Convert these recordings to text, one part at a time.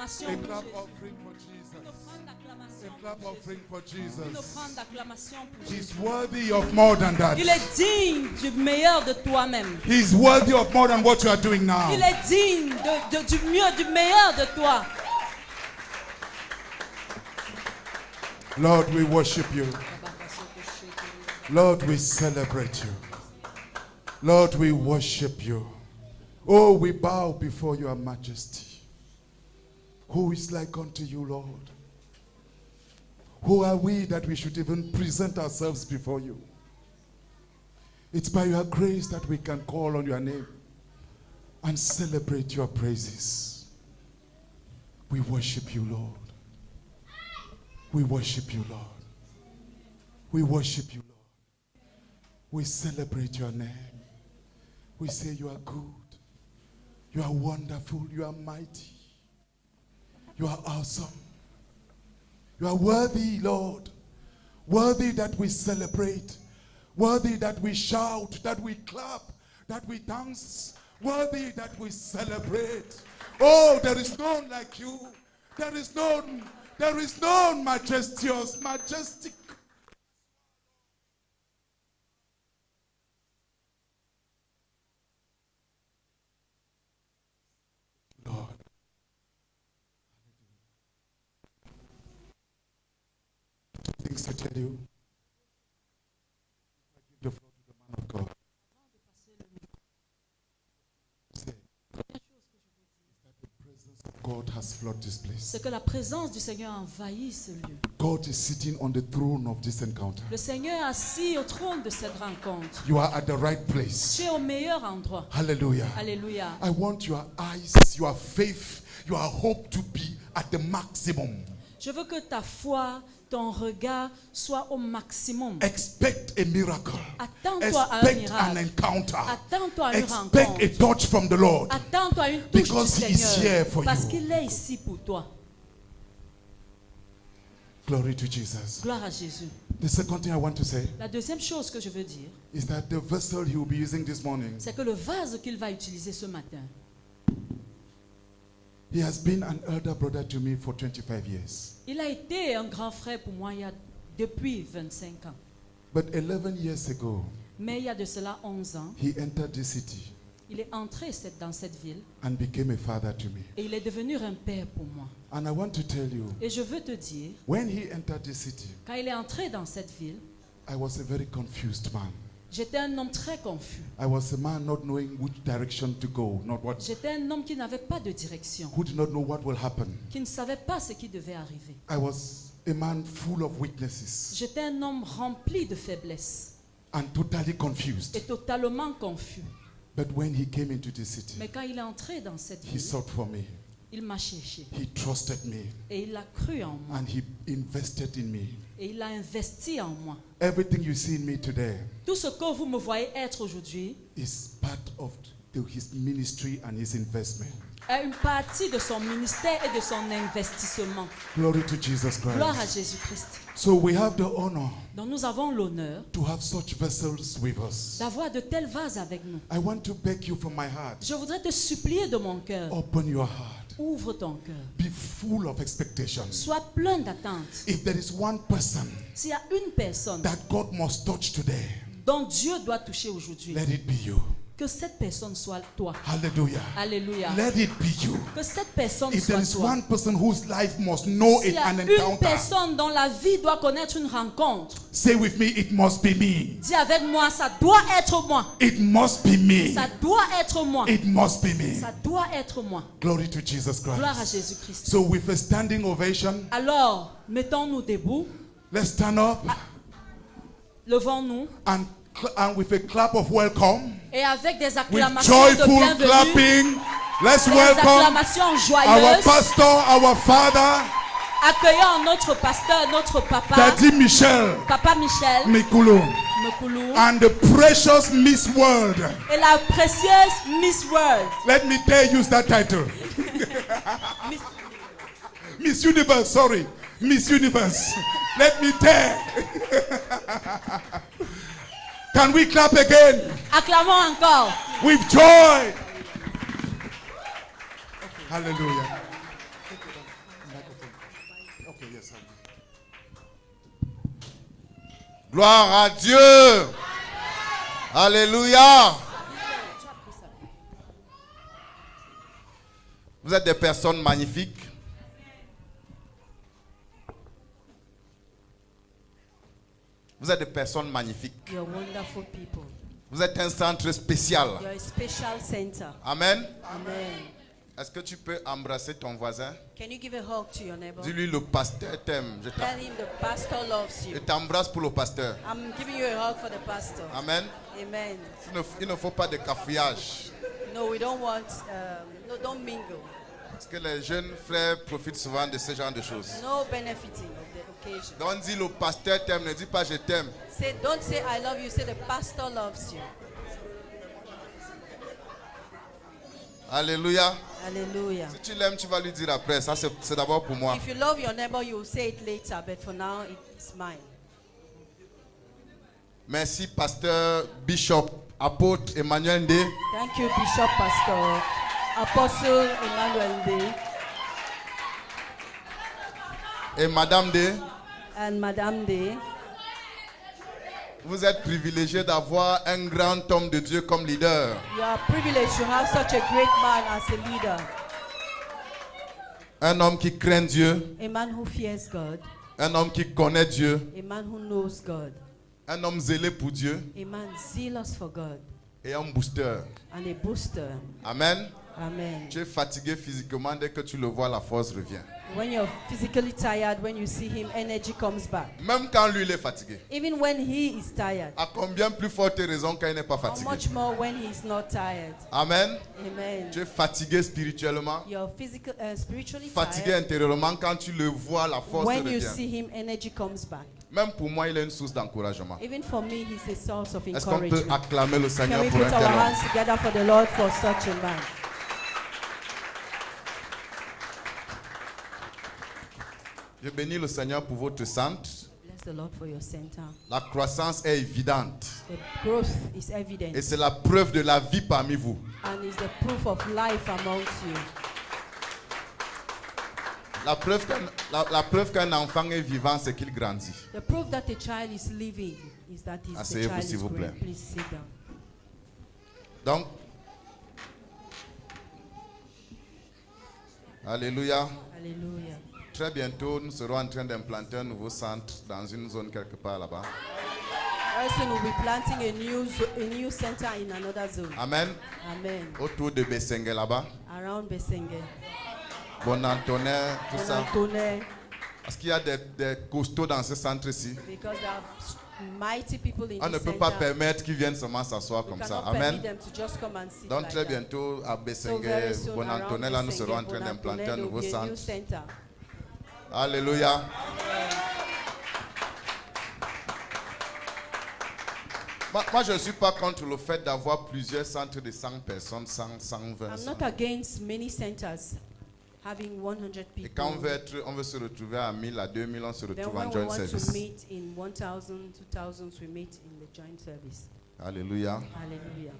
d'acclamation A pour clap Jésus. offering for Une Jesus. offrande d'acclamation A clap pour offering Jésus. for Une Jesus. offrande d'acclamation pour Jésus. He's worthy of more than that. Il est digne du meilleur de toi-même. He's worthy of more than what you are doing now. Il est digne du mieux, du meilleur de toi. Lord, we worship you. Lord, we celebrate you. Lord, we worship you. Oh, we bow before your majesty. Who is like unto you, Lord? Who are we that we should even present ourselves before you? It's by your grace that we can call on your name and celebrate your praises. We worship you, Lord. We worship you, Lord. We worship you, Lord. We celebrate your name. We say you are good. You are wonderful. You are mighty. You are awesome. You are worthy, Lord. Worthy that we celebrate. Worthy that we shout, that we clap, that we dance. Worthy that we celebrate. Oh, there is none like you. There is none majestuous, majestic. Lord. Things to tell you. I give the floor to the man of God. Say, that the presence of God has flooded this place. C'est que la présence du Seigneur envahit ce lieu. God is sitting on the throne of this encounter. Le Seigneur est assis au trône de cette rencontre. You are at the right place. Tu es au meilleur endroit. Hallelujah. Alléluia. I want your eyes, your faith, your hope to be at the maximum. Je veux que ta foi, ton regard soit au maximum. Expect a miracle. Attends-toi à un Expect an miracle. encounter. Attends-toi à une Expect rencontre. a touch from the Lord. Attends-toi à une touche Because du he is here Seigneur. for Parce you. qu'il est ici pour toi. Glory to Jesus. Gloire à Jésus. The second thing I want to say La deuxième chose que je veux dire, is that the vessel he will be using this morning, c'est que le vase qu'il va utiliser ce matin, he has been an elder brother to me for 25 years. il a été un grand frère pour moi depuis 25 ans. But 11 years ago, Mais il y a de cela 11 ans, he entered the city il est entré dans cette ville and became a father to me. et il est devenu un père pour moi. And I want to tell you, Et je veux te dire, when he entered the city, quand il est entré dans cette ville, I was a very confused man. j'étais un homme très confus. I was a man not knowing which direction to go, not what, J'étais un homme qui n'avait pas de direction, who did not know what will happen. qui ne savait pas ce qui devait arriver. I was a man full of weaknesses J'étais un homme rempli de faiblesses and totally confused. et totalement confus. But when he came into the city, Mais quand il est entré dans cette he ville, sought for me. il m'a cherché He trusted me et il a cru en moi and he invested in me. et il a investi en moi. Everything you see in me today Tout ce que vous me voyez être aujourd'hui is part of his ministry and his investment. est une partie de son ministère et de son investissement. Glory to Jesus Gloire à Christ. Jésus-Christ. So we have the honor Donc nous avons l'honneur to have such vessels with us. d'avoir de tels vases avec nous. I want to beg you from my heart, Je voudrais te supplier de mon cœur, open your heart. ouvre ton cœur. Be full of expectation. Sois plein d'attente. If there is one person S'il y a une personne that God must touch today, dont Dieu doit toucher aujourd'hui, let it be you. que cette personne soit toi. Hallelujah. Alléluia. Let it be you. Que cette personne If there soit is toi. one person whose life must know S'il y a an une encounter, personne dont la vie doit connaître une rencontre, say with me, it must be me. dis avec moi, ça doit être moi. It must be me. Ça doit être moi. It must be me. Ça doit être moi. Glory to Jesus Gloire à Christ. Jésus-Christ. So with a standing ovation, Alors, mettons-nous debout, let's stand up levons-nous and with a clap of welcome, et avec des with acclamations de joyful bienvenue, clapping, let's des welcome acclamations our joyeuses, pastor, our father, accueillons notre pasteur, notre papa, Daddy Michel Papa Michel Mikulu, Mekoulou, and the precious Miss World. et la précieuse Miss World. Let me dare use that title. Miss- Miss Universe, sorry. Miss Universe. Let me dare. Can we clap again? Acclamons encore. With joy. Hallelujah. Okay, yes, gloire à Dieu. Alléluia. Vous êtes des personnes magnifiques. Vous êtes des personnes magnifiques. You're wonderful people. Vous êtes un centre spécial. You're a special center. Amen. Amen. Est-ce que tu peux embrasser ton voisin? Can you give a hug to your neighbor? Dis-lui, le pasteur t'aime. Tell him the pastor loves Je you. t'embrasse pour le pasteur. I'm giving you a hug for the pastor. Amen. Amen. Il ne faut pas de cafouillage. No, we don't want, no, don't mingle. Parce que les jeunes frères profitent souvent de ce genre de choses. No benefiting of the occasion. Donc dis le pasteur t'aime, ne dis pas je t'aime. Don't say I love you, say the pastor loves you. Alléluia. Hallelujah. Si tu l'aimes, tu vas lui dire après. Ça, c'est d'abord pour moi. If you love your neighbor, you will say it later, but for now, it's mine. Merci, pasteur, bishop, apôtre Emmanuel Ndé. Thank you, Bishop Pastor Apostle Emmanuel Day Et madame Ndé. and Madame Day. Vous êtes privilégiés d'avoir un grand homme de Dieu comme leader. You are privileged to have such a great man as a leader. Un homme qui craint Dieu. A man who fears God. Un homme qui connaît Dieu. A man who knows God. Un homme zélé pour Dieu. A man zealous for God. Et un booster. And a booster. Amen. Amen. Tu es fatigué physiquement, dès que tu le vois, la force revient. When you're physically tired, when you see him, energy comes back. Même quand lui, il est fatigué. Even when he is tired. À combien plus forte raison quand il n'est pas How fatigué? much more when he's not tired. Amen. Amen. Tu es fatigué spirituellement. You're spiritually Fatigué tired. intérieurement, quand tu le vois, la force When you revient. see him, energy comes back. Même pour moi, il est une source d'encouragement. Even for me, he's a source of Est-ce qu'on peut encouragement. acclamer le Can Seigneur we pour put un our tel homme? hands together for the Lord for such a man? Je bénis le Seigneur pour votre centre. Bless the Lord for your center. La croissance est évidente. The growth is evident. Et c'est la preuve de la vie parmi vous. And is the proof of life amongst you. La preuve qu'un enfant est vivant, c'est qu'il grandit. The proof that a child is living is that the Asseyez-vous, child s'il is vous growing. plaît. Please sit down. Donc, alléluia. Hallelujah. Très bientôt, nous serons en train d'implanter un nouveau centre dans une zone quelque part là-bas. Very soon we'll be planting a new center in another zone. Amen. Amen. Autour de Bessengue là-bas. Around Besenge. Bon Antonin, tout ça. Bonantone, Parce qu'il y a des costauds dans ce centre-ci. because there are mighty people in On ne this peut pas center. permettre qu'ils viennent seulement s'asseoir We comme ça. cannot permit Amen. them to just come and sit Donc like très that. bientôt à So Bessengue, very soon Bon around Antonin, là nous Besenge, serons en train d'implanter un Bonantone, nouveau there will be a new centre. center. Alléluia. Moi, je ne suis pas contre le fait d'avoir plusieurs centres de 100 personnes, 100, 120. I'm 100. not against many centers having 100 Et people. quand on veut se retrouver à 1000, à 2000, on se Then retrouve when en we joint want to service. meet in 1,000, 2,000, we meet in the joint service. Alléluia. Hallelujah.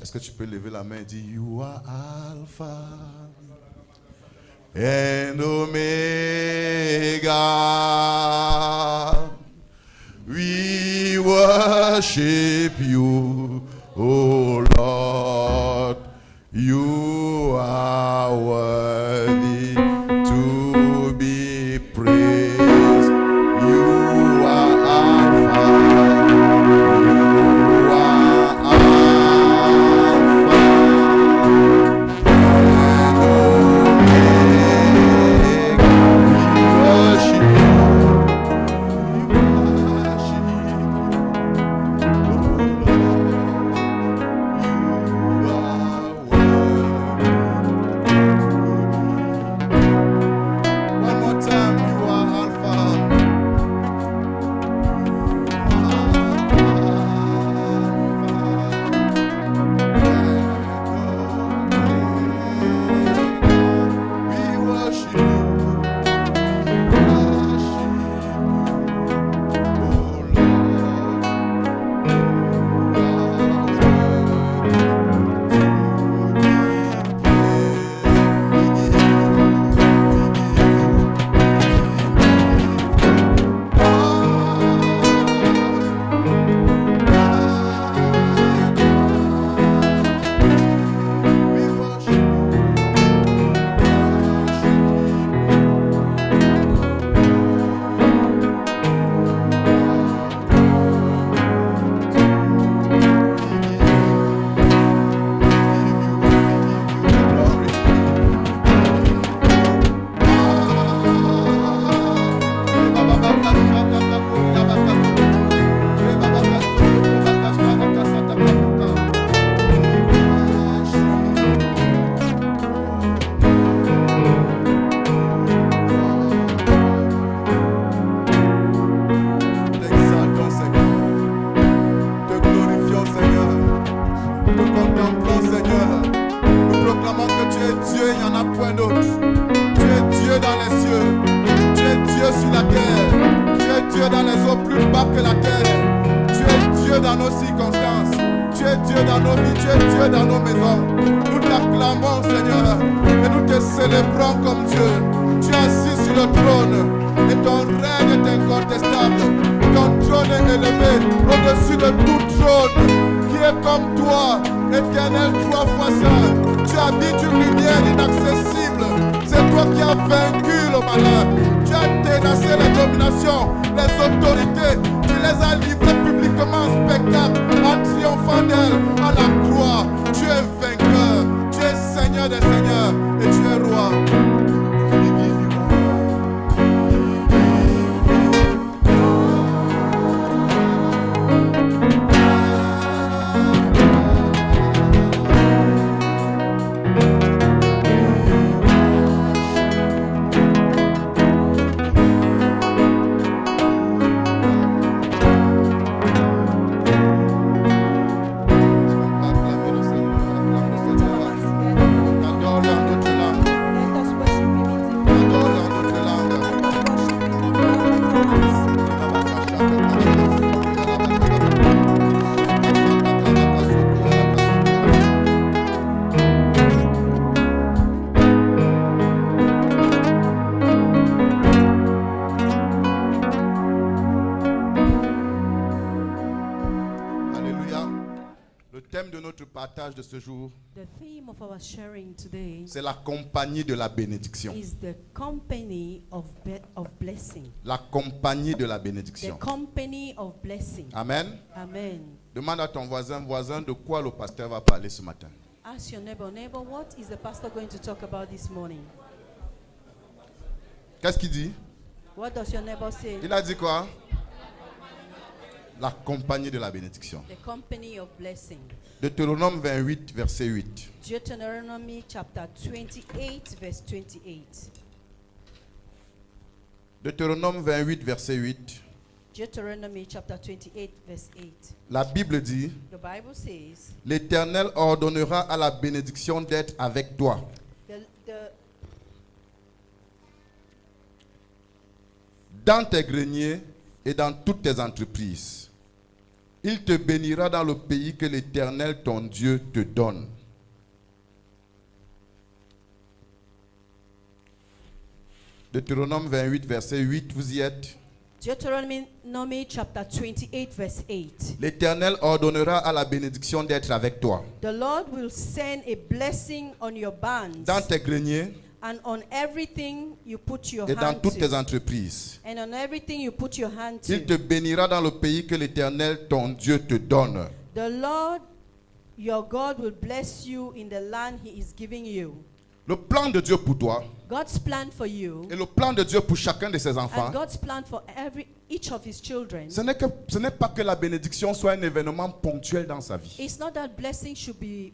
Est-ce que tu peux lever la main et dire You are Alpha and Omega. We worship you, O Lord. You are worthy to be praised. You are Alpha. You are Alpha and Omega. We worship you. We worship you, O que la terre. Tu es Dieu dans nos circonstances. Tu es Dieu dans nos vies. Tu es Dieu dans nos maisons. Nous t'acclamons, Seigneur, et nous te célébrons comme Dieu. Tu es assis sur le trône et ton règne est incontestable. Ton trône est élevé au-dessus de tout trône. Qui est comme toi, Éternel, 3 fois saint. Tu habites une lumière inaccessible. C'est toi qui as vaincu le malin. Tu as dénacé les dominations, les autorités. Tu les as livrées publiquement en spectacle, en triomphant d'elles à la croix. Tu es vainqueur. Tu es Seigneur des seigneurs et tu es roi. De ce jour, the theme of our sharing today c'est la compagnie de la bénédiction. is the company of blessing. La compagnie de la The bénédiction. company of blessing. Amen. Amen. Demande à ton voisin, de quoi le pasteur va parler ce matin. Ask your neighbor, what is the pastor going to talk about this morning? Qu'est-ce qu'il dit? What does your neighbor say? Il a dit quoi? La compagnie de la bénédiction. The company of blessing. Deutéronome 28, verset 8. Deuteronomy chapter 28, verse 28. Deutéronome 28, verset 8. Deuteronomy chapter 28, verse 8. La Bible dit, The Bible says, l'Éternel ordonnera à la bénédiction d'être avec toi. Dans tes greniers et dans toutes tes entreprises. Il te bénira dans le pays que l'Éternel, ton Dieu, te donne. Deutéronome 28, verset 8, vous y êtes? Deuteronomy chapter 28, verse 8. L'Éternel ordonnera à la bénédiction d'être avec toi. The Lord will send a blessing on your barns. Dans tes greniers. And on everything you put your et dans hand toutes to. tes entreprises. And on everything you put your hand to. Il te bénira dans le pays que l'Éternel, ton Dieu, te donne. The Lord, your God, will bless you in the land He is giving you. Le plan de Dieu pour toi God's plan for you et le plan de Dieu pour chacun de ses enfants, and God's plan for each of His children. Ce n'est pas que la bénédiction soit un événement ponctuel dans sa vie. It's not that blessing should be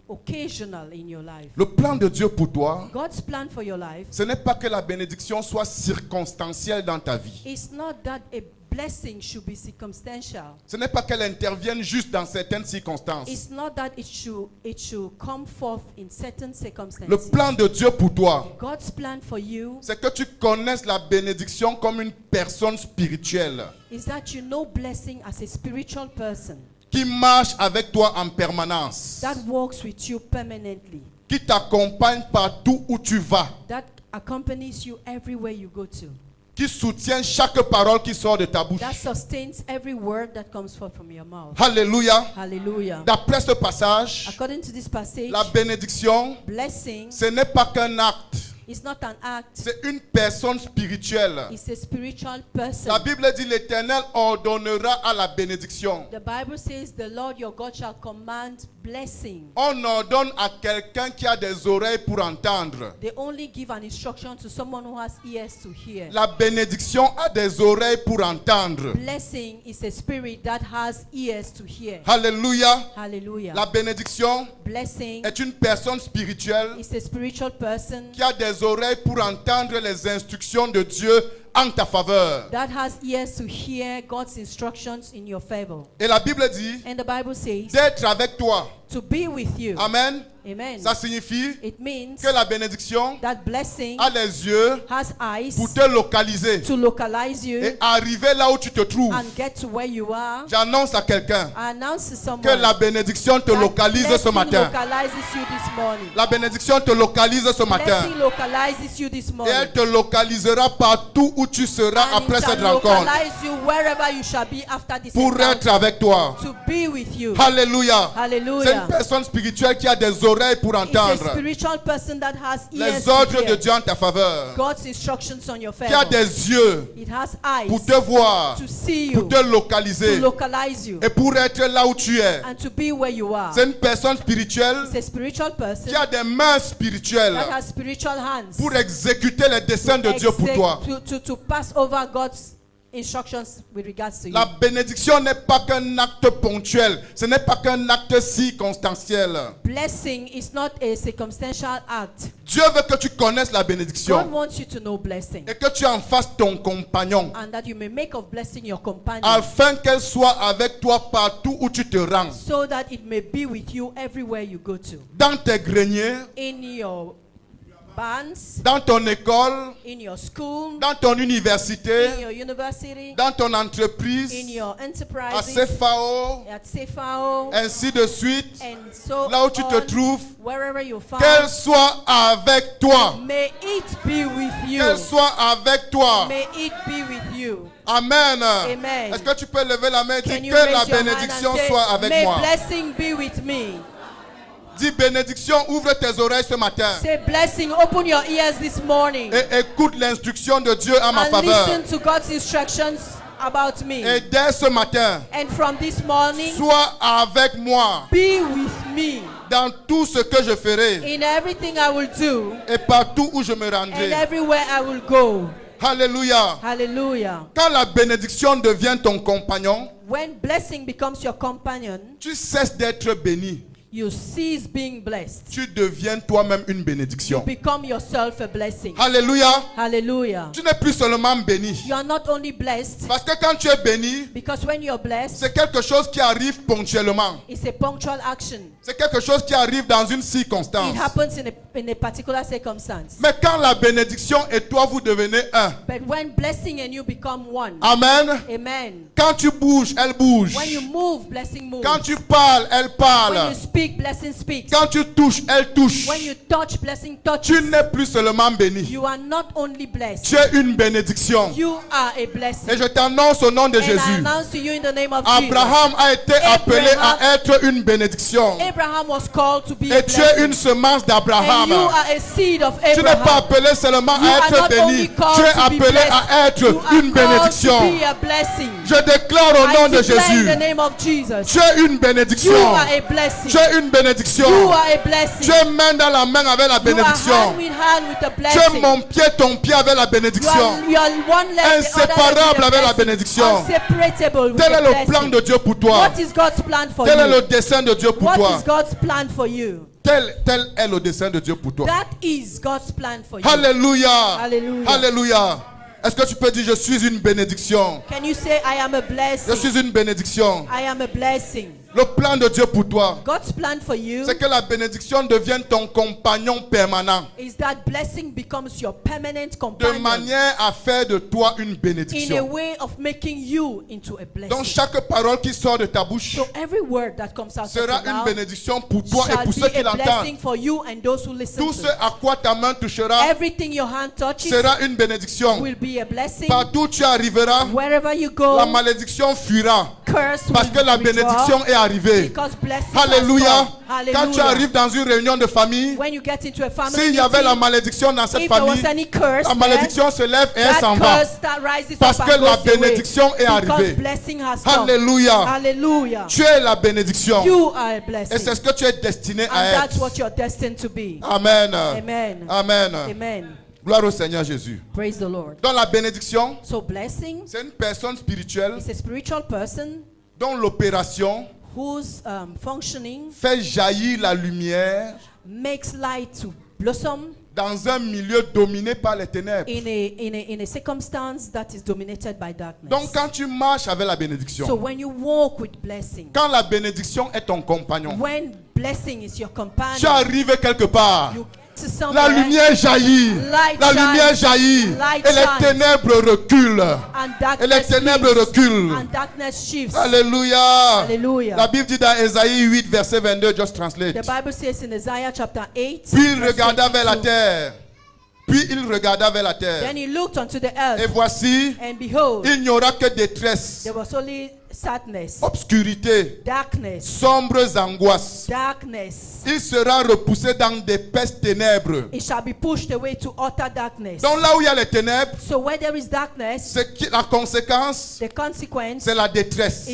occasional in your life. Le plan de Dieu pour toi, God's plan for your life, ce n'est pas que la bénédiction soit circonstancielle dans ta vie. it's not that a blessing should be circumstantial. Ce n'est pas qu'elle intervienne juste dans certaines circonstances. It's not that it should come forth in certain circumstances. Le plan de Dieu pour toi, God's plan for you c'est que tu connaisses la bénédiction comme une personne spirituelle is that you know blessing as a spiritual person qui marche avec toi en permanence, that walks with you permanently, qui t'accompagne partout où tu vas, that accompanies you everywhere you go to, qui soutient chaque parole qui sort de ta bouche. that sustains every word that comes forth from your mouth. Alléluia. Hallelujah. D'après ce passage, According to this passage, la bénédiction, blessing ce n'est pas qu'un acte, is not an act, c'est une personne spirituelle. it's a spiritual person. La Bible dit l'Éternel ordonnera à la bénédiction. The Bible says the Lord your God shall command blessing. On ordonne à quelqu'un qui a des oreilles pour entendre. They only give an instruction to someone who has ears to hear. La bénédiction a des oreilles pour entendre. Blessing is a spirit that has ears to hear. Alléluia. Hallelujah. La bénédiction Blessing est une personne spirituelle is a spiritual person qui a des oreilles pour entendre les instructions de Dieu en ta faveur. that has ears to hear God's instructions in your favor. Et la Bible dit And the Bible says d'être avec toi To be with you. Amen. Amen. Ça signifie It means que la bénédiction that blessing a les yeux has eyes pour te localiser to localize you et arriver là où tu te trouves. and get to where you are. J'annonce à quelqu'un I announce to someone que la bénédiction te that localise ce blessing matin. localizes you this morning. La bénédiction te localise ce matin. Blessing localizes you this Et morning. elle te localisera partout où tu seras And après it cette shall rencontre localize you wherever you shall be after this pour encounter. être avec toi. To be with you. Alléluia. C'est Hallelujah. une personne spirituelle qui a des oreilles pour It's a entendre spiritual person that has ears les to ordres de hear Dieu en ta faveur. God's instructions on your Qui a favor. des yeux It has eyes pour te voir, to see pour you, te localiser to localize you, et pour être là où tu es. and to be where you are. C'est une personne spirituelle It's a spiritual person qui a des mains spirituelles that has spiritual hands pour exécuter les desseins de Dieu pour toi. to pass over God's instructions with regards to you. La bénédiction n'est pas qu'un acte ponctuel, ce n'est pas qu'un acte circonstanciel. Blessing is not a circumstantial act. Dieu veut que tu connaisses la God bénédiction wants you to know blessing, et que tu en fasses ton compagnon and that you may make of blessing your companion, afin qu'elle soit avec toi partout où tu te rends. so that it may be with you everywhere you go to. Dans tes greniers, In your bands, dans ton école, in your school, dans ton université, in your university, dans ton in entreprise, your à enterprises, CFAO, at CFAO, ainsi de suite, and so là où tu te on, trouves, wherever you qu'elle find. soit avec toi. May it be with you. Qu'elle soit avec toi. May it be with you. Amen. Amen. Est-ce que tu peux lever la main et Can dire you que la raise your hand bénédiction and say, soit avec may moi? blessing be with me. Dis bénédiction, ouvre tes oreilles ce matin Say blessing, open your ears this morning et écoute l'instruction de Dieu à ma and faveur. listen to God's instructions about me. Et dès ce matin, And from this morning, sois avec moi be with me dans tout ce que je ferai in everything I will do et partout où je me and rendrai. everywhere I will go. Alléluia. Hallelujah. Quand la bénédiction devient ton compagnon, When blessing becomes your companion, tu cesses d'être béni. you cease being blessed. Tu deviens toi-même une You bénédiction. become yourself a blessing. Alléluia. Hallelujah. Tu n'es plus seulement béni. You are not only blessed, Parce que quand tu es béni, because when you're blessed, c'est quelque chose qui arrive ponctuellement. it's a punctual action. C'est quelque chose qui arrive dans une It circonstance. happens in a particular circumstance. Mais quand la bénédiction et toi vous devenez un. But when blessing and you become one, Amen. amen. Quand tu bouges, elle bouge. When you move, blessing moves. Quand tu parles, elle When parle. you speak, blessing speaks. Quand tu touches, elle touche. When you touch, blessing Tu touches. n'es plus seulement béni. You are not only blessed, Tu es une bénédiction. you are a Et blessing. je t'annonce au nom de And I Jésus. announce to you in the name of Jesus. Abraham a été appelé à être une bénédiction. Abraham was called to be a Et tu es une blessing. semence And d'Abraham. you are a seed of Tu n'es pas Abraham. appelé seulement You à are être not béni. only called Tu es to be appelé blessed. à être You are une called bénédiction. to be a blessing. Je déclare au nom I de declare in Jésus. the name of Jesus. Tu es une bénédiction. You are a blessing. Tu es une bénédiction. You are a Tu blessing. es main dans la main avec la You are bénédiction. hand with a Tu es blessing. mon pied, ton pied avec la bénédiction. You are one leg, the other leg Inséparable with a avec la blessing. bénédiction. Unseparable with Tel a est le plan blessing. de Dieu pour toi. What is God's plan for Tel est le you? dessein de Dieu pour What toi. is God's plan for you? Tel est le dessein de Dieu pour toi. That is God's plan for you. Alléluia. Hallelujah. Alléluia. Est-ce que tu peux dire je suis une bénédiction? Can you say, I am a Je blessing? suis une bénédiction. I am a blessing. Le plan de Dieu pour toi, God's plan for you c'est que la bénédiction devienne ton compagnon permanent. is that blessing becomes your permanent De companion manière à faire de toi une in a bénédiction. way of making you into a Donc blessing. chaque parole qui sort de ta bouche So every word that comes out of sera your une mouth bénédiction pour toi et shall pour be ceux qui a l'entendent. blessing for you and those who listen Tout to ce it. à quoi ta main touchera Everything your hand touches sera une bénédiction. will be a blessing. Partout où tu arriveras, Wherever you la go, malédiction fuira. curse Parce will que la withdraw bénédiction est arrivée. because blessing Alléluia. has come. Quand tu Hallelujah. arrives dans une réunion de famille, When you get into a family s'il y avait la meeting, malédiction dans cette if there was famille, any curse la malédiction se lève et elle there, s'en that va. curse that rises Parce up que and la goes away. bénédiction est Because arrivée. blessing has come. Alléluia. Hallelujah. Tu es la bénédiction. You are a Et blessing. c'est ce que tu es destiné à And that's être. what you're destined to be. Amen. Amen. Amen. Amen. Gloire au Seigneur Jésus. Praise the Lord. Dans la bénédiction, So blessing c'est une personne spirituelle is a spiritual person dont l'opération whose functioning fait jaillir la lumière makes light to blossom dans un milieu dominé par les ténèbres. in a circumstance that is dominated by darkness. Donc quand tu marches avec la So bénédiction, when you walk with blessing, quand la bénédiction est ton compagnon, when blessing is your Tu es companion. arrivé quelque part. You get to La somewhere, lumière jaillit. Light La shines. lumière jaillit. Light Et les shines. ténèbres reculent. and Et les darkness ténèbres flees, reculent. and darkness shifts. Alléluia. Hallelujah. La Bible dit dans Ésaïe 8, verset 22, just translate. The Bible says in Isaiah chapter 8, Puis il verse regarda vers la 22, terre. Puis il regarda vers la terre. Then he looked unto the Et earth, voici, and behold, il n'y aura que détresse, there was only sadness, obscurité, darkness, sombres angoisses. darkness. Il sera repoussé dans d'épaisses ténèbres. It shall be pushed away to utter darkness. Donc là où il y a les ténèbres, So where there is darkness, la conséquence, the consequence c'est la détresse.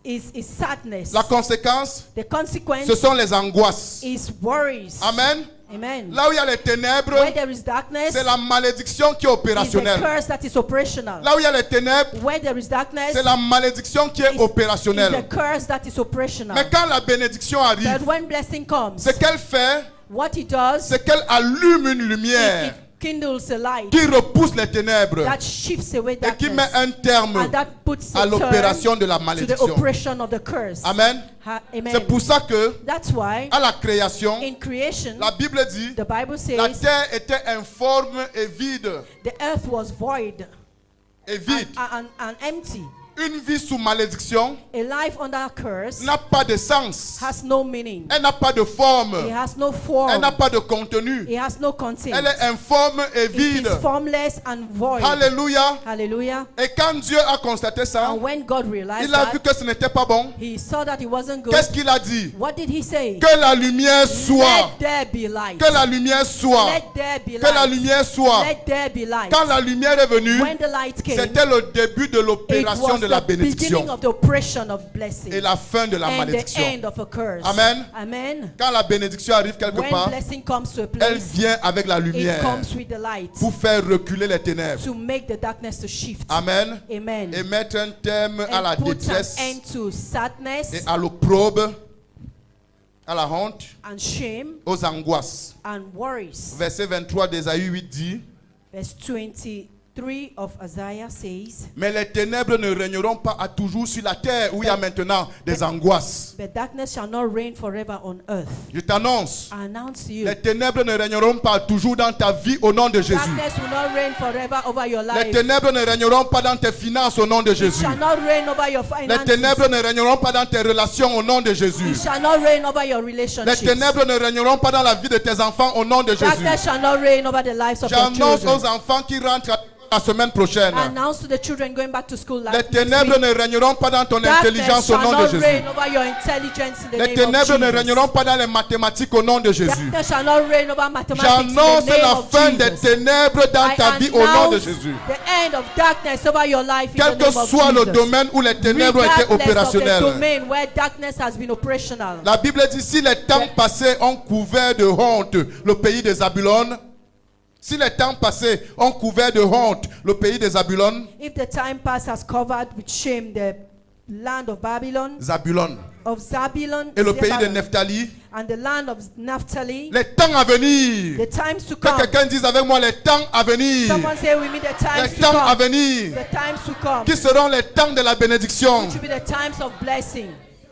is sadness. La conséquence, The consequence ce sont les angoisses. is worries. Amen. Amen. Là où il y a les ténèbres, Where there is darkness, c'est la malédiction qui est is the opérationnelle. curse that is operational. Là où il y a les ténèbres, Where there is darkness, c'est la malédiction qui est is the opérationnelle. curse that is operational. Mais quand la bénédiction But arrive, when blessing comes, ce qu'elle fait, what he does, c'est qu'elle allume une it lumière kindles a light qui repousse les ténèbres that shifts away et qui met darkness, un terme and that puts à a l'opération turn de la to the malédiction. oppression of the curse. Amen. Amen. C'est pour ça que, That's why à la création, in creation, la Bible dit, the Bible la says terre était informe et vide. the earth was void Et vide. and empty. Une vie sous malédiction A life under curse n'a pas de sens. has no meaning. Elle n'a pas de forme. It has no Elle form. n'a pas de contenu. It has no content. Elle est informe et It vide. is formless and void. Alléluia. Hallelujah. Et quand Dieu a constaté ça, And when God realized il a vu that, que ce n'était pas bon. he saw that it wasn't good. Qu'est-ce qu'il a dit? What did he say? Que la lumière soit. Let there be light. Que la lumière soit. Let there be Que la light. lumière soit. Let there be light. Quand la lumière est venue, When the light came, c'était le début de it l'opération was de la the beginning bénédiction of the oppression of blessing et la fin de la and the malédiction. end of a curse. Amen. Amen. Quand la bénédiction arrive quelque When part, blessing comes to a elle place, vient avec la it lumière comes with the light pour faire reculer les ténèbres. to make the darkness to shift. Amen. Amen. Et mettre un terme à la And put an détresse end to sadness et à l'opprobre, à la honte, and shame aux angoisses. and worries. Verset 23 d'Ésaïe 8 dit, Verse 23 of Isaiah says, mais les ténèbres ne régneront pas à toujours sur la terre où il y a maintenant des angoisses. but darkness shall not reign forever on earth. Je t'annonce, I announce to you, les ténèbres ne régneront pas toujours dans ta vie au nom de Jésus. darkness will not reign forever over your Les life. ténèbres ne régneront pas dans tes finances au nom de It Jésus. shall not reign over your Les finances. ténèbres ne régneront pas dans tes relations au nom de Jésus. It shall not reign over your Les relationships. ténèbres ne régneront pas dans la vie de tes enfants au nom de Jésus. Darkness shall not reign over the lives of your J'annonce children. aux enfants qui rentrent la semaine prochaine. I announce to the children going back to school Les next ténèbres week, ne régneront pas dans ton darkness intelligence au shall nom de not Jésus. reign over your intelligence in the Les name of ténèbres ne Jesus. régneront pas dans les mathématiques au nom de Jésus. Darkness shall not reign over mathematics in J'annonce the name la of fin des Jesus. ténèbres dans ta vie au nom de announce Jésus. the end of darkness over your life in Quel the que name of soit le Jesus. domaine où les ténèbres étaient Regardless of the opérationnelles. domain where darkness has been operational. La Bible dit, si les temps passés ont couvert de honte le pays des Zabulon, si les temps passés ont couvert de honte le pays des Zabulon, If the time past has covered with shame the land of Babylon, Zabulon, of Zabulon, et le pays de Zebulun, Nephtali, and the land of Naphtali, les temps à venir. the times to Que come. quelqu'un dise avec moi les temps à venir. Someone say we mean the Les times to temps à come. venir. The times to come. Qui seront les temps de la bénédiction. Which will be the times of blessing.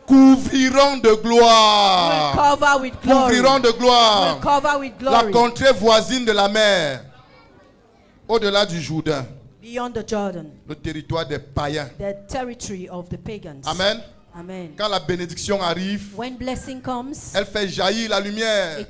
Couvriront de Will gloire. cover with glory. Couvriront de Will gloire. cover with La glory. contrée voisine de la mer. Au-delà du Jourdain. Beyond the Jordan, Le territoire des païens. the territory of the pagans. Amen. Amen. Quand la bénédiction arrive, When blessing comes, elle fait jaillir la lumière.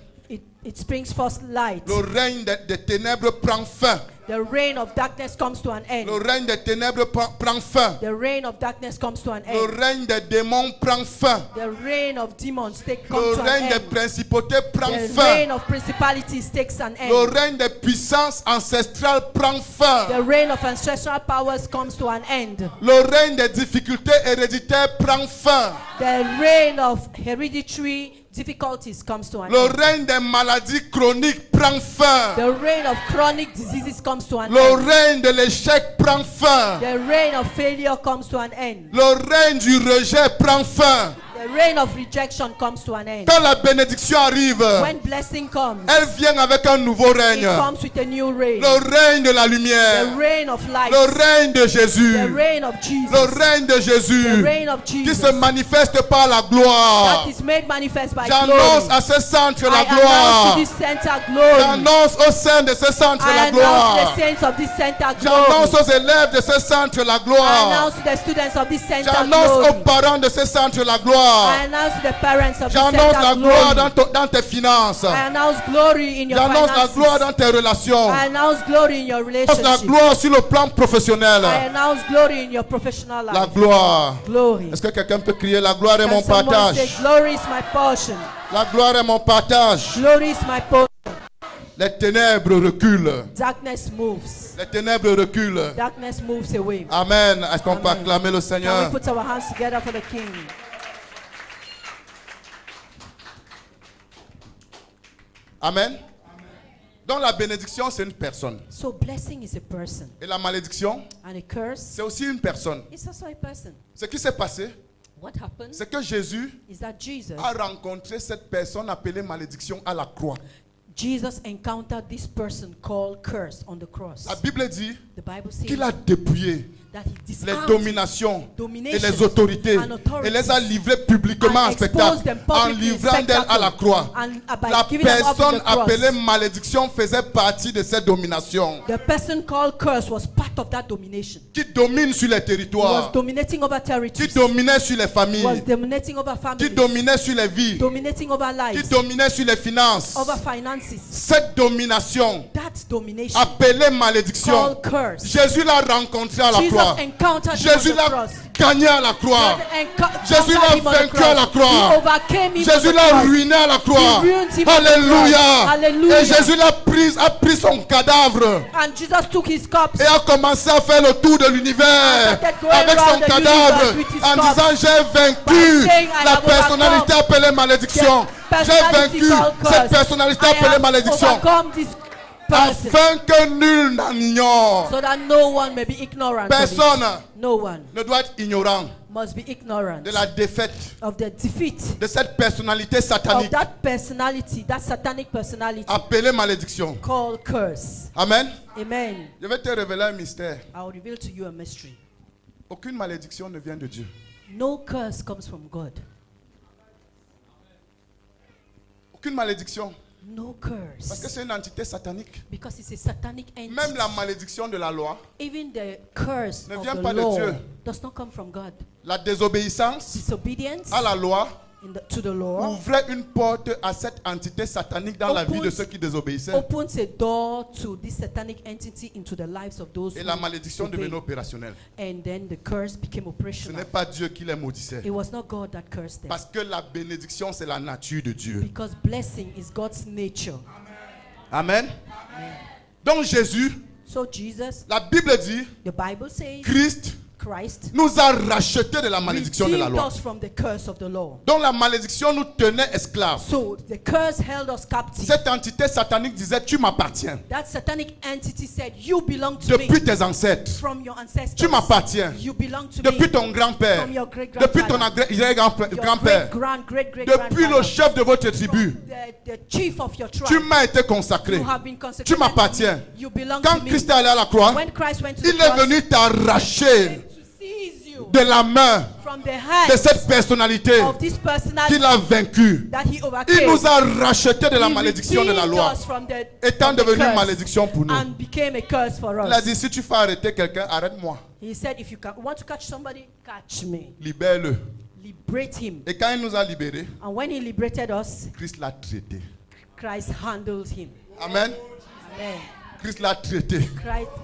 it springs forth light. Le règne des ténèbres prend fin. The reign of darkness comes to an end. Le règne des ténèbres prend fin. The reign of darkness comes to an Le end. règne des démons prend fin. The reign of demons Le comes to an règne des end. principautés prend The fin. reign of principalities takes an Le end. règne des puissances ancestrales prend fin. The reign of ancestral powers comes to an end. Le règne des difficultés héréditaires prend fin. The reign of hereditary difficulties comes to an Le end. règne des maladies chroniques prend fin. The reign of chronic diseases comes to an Le end. règne de l'échec prend fin. The reign of failure comes to an end. Le règne du rejet prend fin. The reign of rejection comes to an end. Quand la bénédiction arrive, When blessing comes, elle vient avec un nouveau it règne. comes with a new reign. Le règne de la The lumière. reign of light. Le règne de Jésus. The reign of Jesus. Le règne de The Jésus. reign of Qui Jesus. se manifeste par la gloire. That is made manifest by J'annonce glory. à ce centre la I announce to gloire. this center glory. J'annonce au sein de ce centre I la announce gloire. to the saints of this center J'annonce glory. aux élèves de ce centre la I gloire. announce to the students of this center J'annonce glory. aux parents de ce centre la gloire. I announce to the parents of this J'annonce la center gloire glory. dans tes finances. I announce glory in your J'annonce la gloire finances. dans tes relations. I announce glory in your J'annonce la relationship. gloire sur le plan professionnel. I announce glory in your professional La life. gloire. Glory. Est-ce que quelqu'un peut crier la gloire est Can mon someone say, partage? glory is my portion. La gloire est mon partage. Glory is my portion. Les ténèbres reculent. Darkness moves. Les ténèbres reculent. Darkness moves away. Amen. Est-ce qu'on peut Amen. acclamer le Can we Seigneur? put our hands together for the King? Amen. Donc la bénédiction, c'est une personne. So blessing is a person, Et la malédiction, and a curse c'est aussi une personne. is also a person. Ce qui s'est passé, What happens c'est que Jésus is that Jesus a rencontré cette personne appelée malédiction à la croix. encountered this person called curse on the cross. La Bible dit The Bible says qu'il a dépouillé that he les disarmed dominations et dominations les autorités and authorities et les a livrées publiquement and en spectacle exposed them en publicly in livrant d'elle à la spectacle croix. and by La giving them up to personne the cross. appelée malédiction faisait partie de cette domination The person called curse was part of that domination. qui domine sur les He was territoires, dominating over qui territories. dominait sur les Was familles, dominating over qui families. dominait sur les vies, Dominating over qui lives. dominait sur les finances. Over finances. Cette domination That domination appelée malédiction, called curse. Jésus l'a rencontré à la Jesus croix. encountered him Jésus on the l'a cross. gagné à la croix. Jésus l'a Conquered him on the vaincu à la cross. croix. He overcame him Jésus on the l'a cross. ruiné à la croix. He ruined him on the Alléluia. cross. Hallelujah. Et Jésus a pris son cadavre And Jesus took his cups et a commencé à faire le tour de l'univers And started going avec son around the cadavre universe with his en cups. disant j'ai vaincu By saying, I la have personnalité appelée malédiction. the J'ai personality vaincu called curse. cette personnalité I appelée have malédiction overcome this person afin que nul n'en ignore. so that no one may be ignorant of Personne it. No one ne doit être ignorant must be ignorant de la défaite of the defeat de cette personnalité of satanique that personality, that satanic personality appelée malédiction. called curse. Amen. Amen. Je vais te révéler un mystère. I will reveal to you a mystery. Aucune malédiction ne vient de Dieu. No curse comes from God. Aucune malédiction. No Parce que curse. c'est une entité satanique. Because it's a satanic Même entity. la malédiction de la loi, Even the curse Ne of vient the pas de law Dieu. does not come from God. la désobéissance Disobedience à la loi to the law ouvrait une porte à cette entité satanique dans la vie de ceux qui désobéissaient. opens a door to this satanic entity into the lives of those Et who la malédiction obey. devenait opérationnelle. And then the curse became Ce operational. n'est pas Dieu qui les maudissait. It was not God that cursed them. Parce que la bénédiction, c'est la nature de Dieu. Because blessing is God's nature. Amen. Donc Jésus, So Jesus, la Bible dit, the Bible says, Christ Christ nous a rachetés de la malédiction de la redeemed loi. us from the curse of the law. Donc la malédiction nous tenait esclaves. So the curse held us captive. Cette entité satanique disait, tu m'appartiens. That satanic entity said, you belong to me. Depuis tes ancêtres. From your ancestors. Tu m'appartiens. You belong to Depuis me. ton grand-père. From your Depuis ton great-grandfather. grand-père. Depuis le chef de votre tribu. The chief of your tribe. Tu m'as été consacré. You have been consecrated Tu m'appartiens. to me. You belong Quand to me. Christ est allé à la croix, When Christ went to il the est cross, venu t'arracher to seize you de la main from the de hand cette personnalité of this personality qu'il a vaincu. that he Il overcame. nous a rachetés de la He malédiction de la redeemed loi, us from the, étant from the devenu curse malédiction pour nous. and became a curse for Il a us. dit, si tu fais arrêter quelqu'un, arrête-moi. He said, if you want to catch somebody, catch me. Libère-le. Liberate him. Et quand il nous a libérés, And when he liberated us, Christ l'a traité. Christ handled him. Amen. Amen. Christ l'a traité.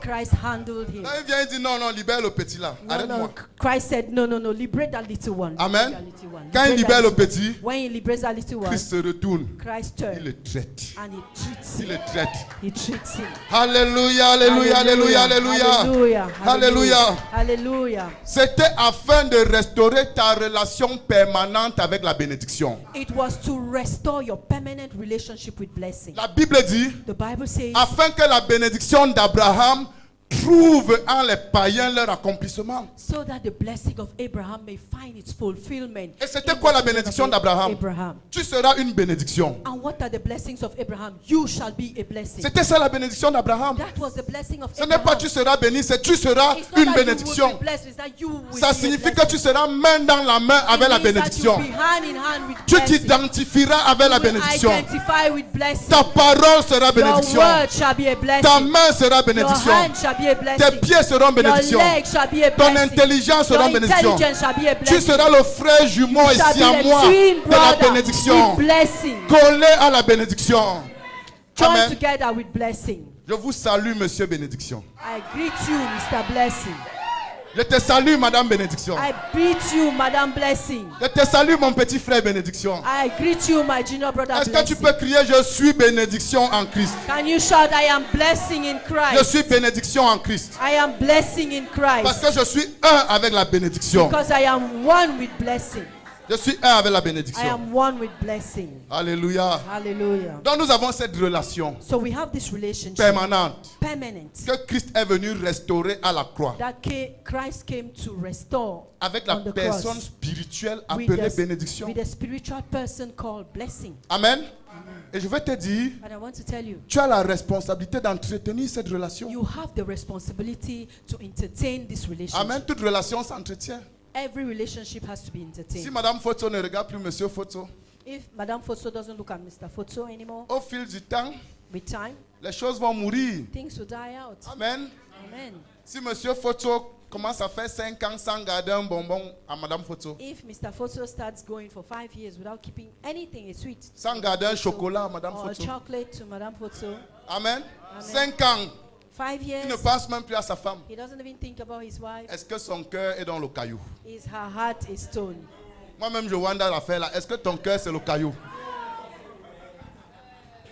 Christ handled him. Quand il vient, il dit, non, non, libère le petit là. No, Arrête-moi. no. Christ said, no, liberate that little one. Amen. Liberate that little one. Quand il Liberate libère that le little petit, one. When he liberates that little one, Christ se retourne. Christ Il turned le traite. and he treats Il him. le traite. He treats him. Alléluia, alléluia, alléluia, alléluia. Hallelujah. Alléluia. Hallelujah. C'était afin de restaurer ta relation permanente avec la bénédiction. It was to restore your permanent relationship with blessing. La Bible dit, The Bible says, afin que la bénédiction d'Abraham trouvent en les païens leur accomplissement. So that the blessing of Abraham may find its fulfillment. Et c'était in quoi the la children bénédiction of d'Abraham? Abraham. Tu seras une bénédiction. And what are the blessings of Abraham? You shall be a blessing. C'était ça la bénédiction d'Abraham. That was the blessing of Ce n'est Abraham. pas tu seras béni, c'est tu seras It's not une that you will bénédiction. be blessed, it's that you will Ça be a signifie que blessing. tu seras main dans la main avec la It means that bénédiction. you'll be hand in hand with Tu blessing. t'identifieras avec la You will bénédiction. identify with blessing. Ta parole sera Your bénédiction. word shall be a blessing. Ta main sera Your bénédiction. hand shall be a Tes blessing. pieds seront Your bénédiction. leg shall be a Ton blessing. intelligence Your sera bénédiction. intelligence shall be a Tu blessing. seras le frère jumeau You et shall be siamois the twin de la brother bénédiction. with blessing. Collé à la bénédiction. Join Amen. together with blessing. Je vous salue, monsieur bénédiction. I greet you, Mr. Blessing. Je te salue, madame bénédiction. I greet you, Madam Blessing. Je te salue, mon petit frère bénédiction. I greet you, my junior brother Est-ce que tu Blessing. peux crier, je suis bénédiction en Christ? Can you shout, I am blessing in Je Christ? suis bénédiction en Christ. I am blessing in Parce Christ. que je suis un avec la bénédiction. Because I am one with blessing. Je suis un avec la I bénédiction. am one with blessing. Alléluia. Hallelujah. Donc nous avons cette relation So we have this relationship, permanente permanent, que Christ est venu restaurer à la croix Christ came to restore avec on la the personne cross spirituelle with appelée the, bénédiction. with a spiritual person called blessing. Amen. Et je vais te dire, And I want to tell you, tu as la responsabilité d'entretenir cette relation. you have the responsibility to entertain this relationship. Amen. Toute relation s'entretient. Every relationship has to be Si entertained. Madame Foto ne regarde plus Monsieur Foto, If Madame Fosso doesn't look at Mr. Fosso anymore, au fil du temps, with time, les choses vont mourir. things will die out. Amen. Amen. Si Monsieur Foto commence à faire 5 ans sans garder un bonbon à Madame Foto, If Mr. Fosso starts going for 5 years without keeping anything a sweet sans garder un chocolat à Madame or a Foto, chocolate to Madame Fosso, Amen. Amen. 5 ans, 5 il years, ne pense même plus à sa femme. he doesn't even think about his wife. Est-ce que son cœur est dans le caillou? Is her heart a stone? Moi-même, je vois dans l'affaire là. Est-ce que ton cœur, c'est le caillou?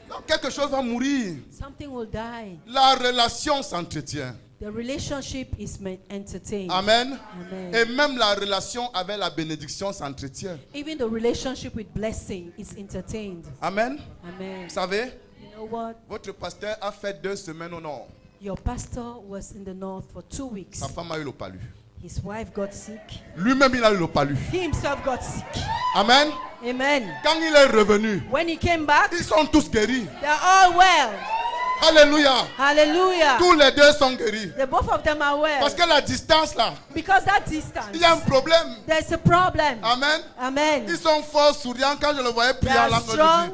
Donc, quelque chose va mourir. Something will die. La relation s'entretient. The relationship is entertained. Amen. Amen. Et même la relation avec la bénédiction s'entretient. Even the relationship with blessing is entertained. Amen. Amen. Vous savez, You know what? votre pasteur a fait 2 semaines au nord. Your pastor was in the north for 2 weeks. Sa femme a eu le palu. His wife got sick. Lui-même, il a eu le palu. He himself got sick. Amen. Amen. Quand il est revenu, When he came back, ils sont tous guéris. they're all well. Alléluia. Hallelujah. Tous les 2 sont guéris. The both of them are well. Parce que la distance là, Because that distance, il y a un problème. there's a problem. Amen. Amen. Ils sont forts, souriants. Quand je le voyais They prier en are langue de Dieu. strong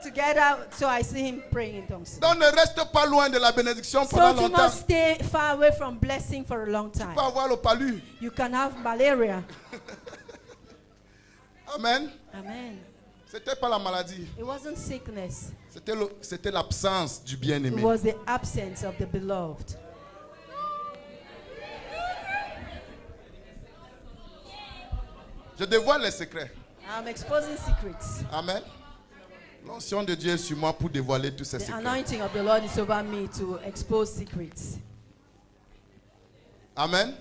together, so I see him praying in tongues. Donc ne reste pas loin de la bénédiction So pendant do longtemps. not stay far away from blessing for a long Tu time. peux avoir le palu. You can have malaria. Amen. Amen. C'était pas la maladie. It wasn't sickness. C'était l'absence du It bien-aimé. was the absence of the beloved. Je dévoile les secrets. I'm exposing secrets. Amen. L'onction de Dieu est sur moi pour dévoiler tous ces The secrets. anointing of the Lord is over me to expose secrets. Amen.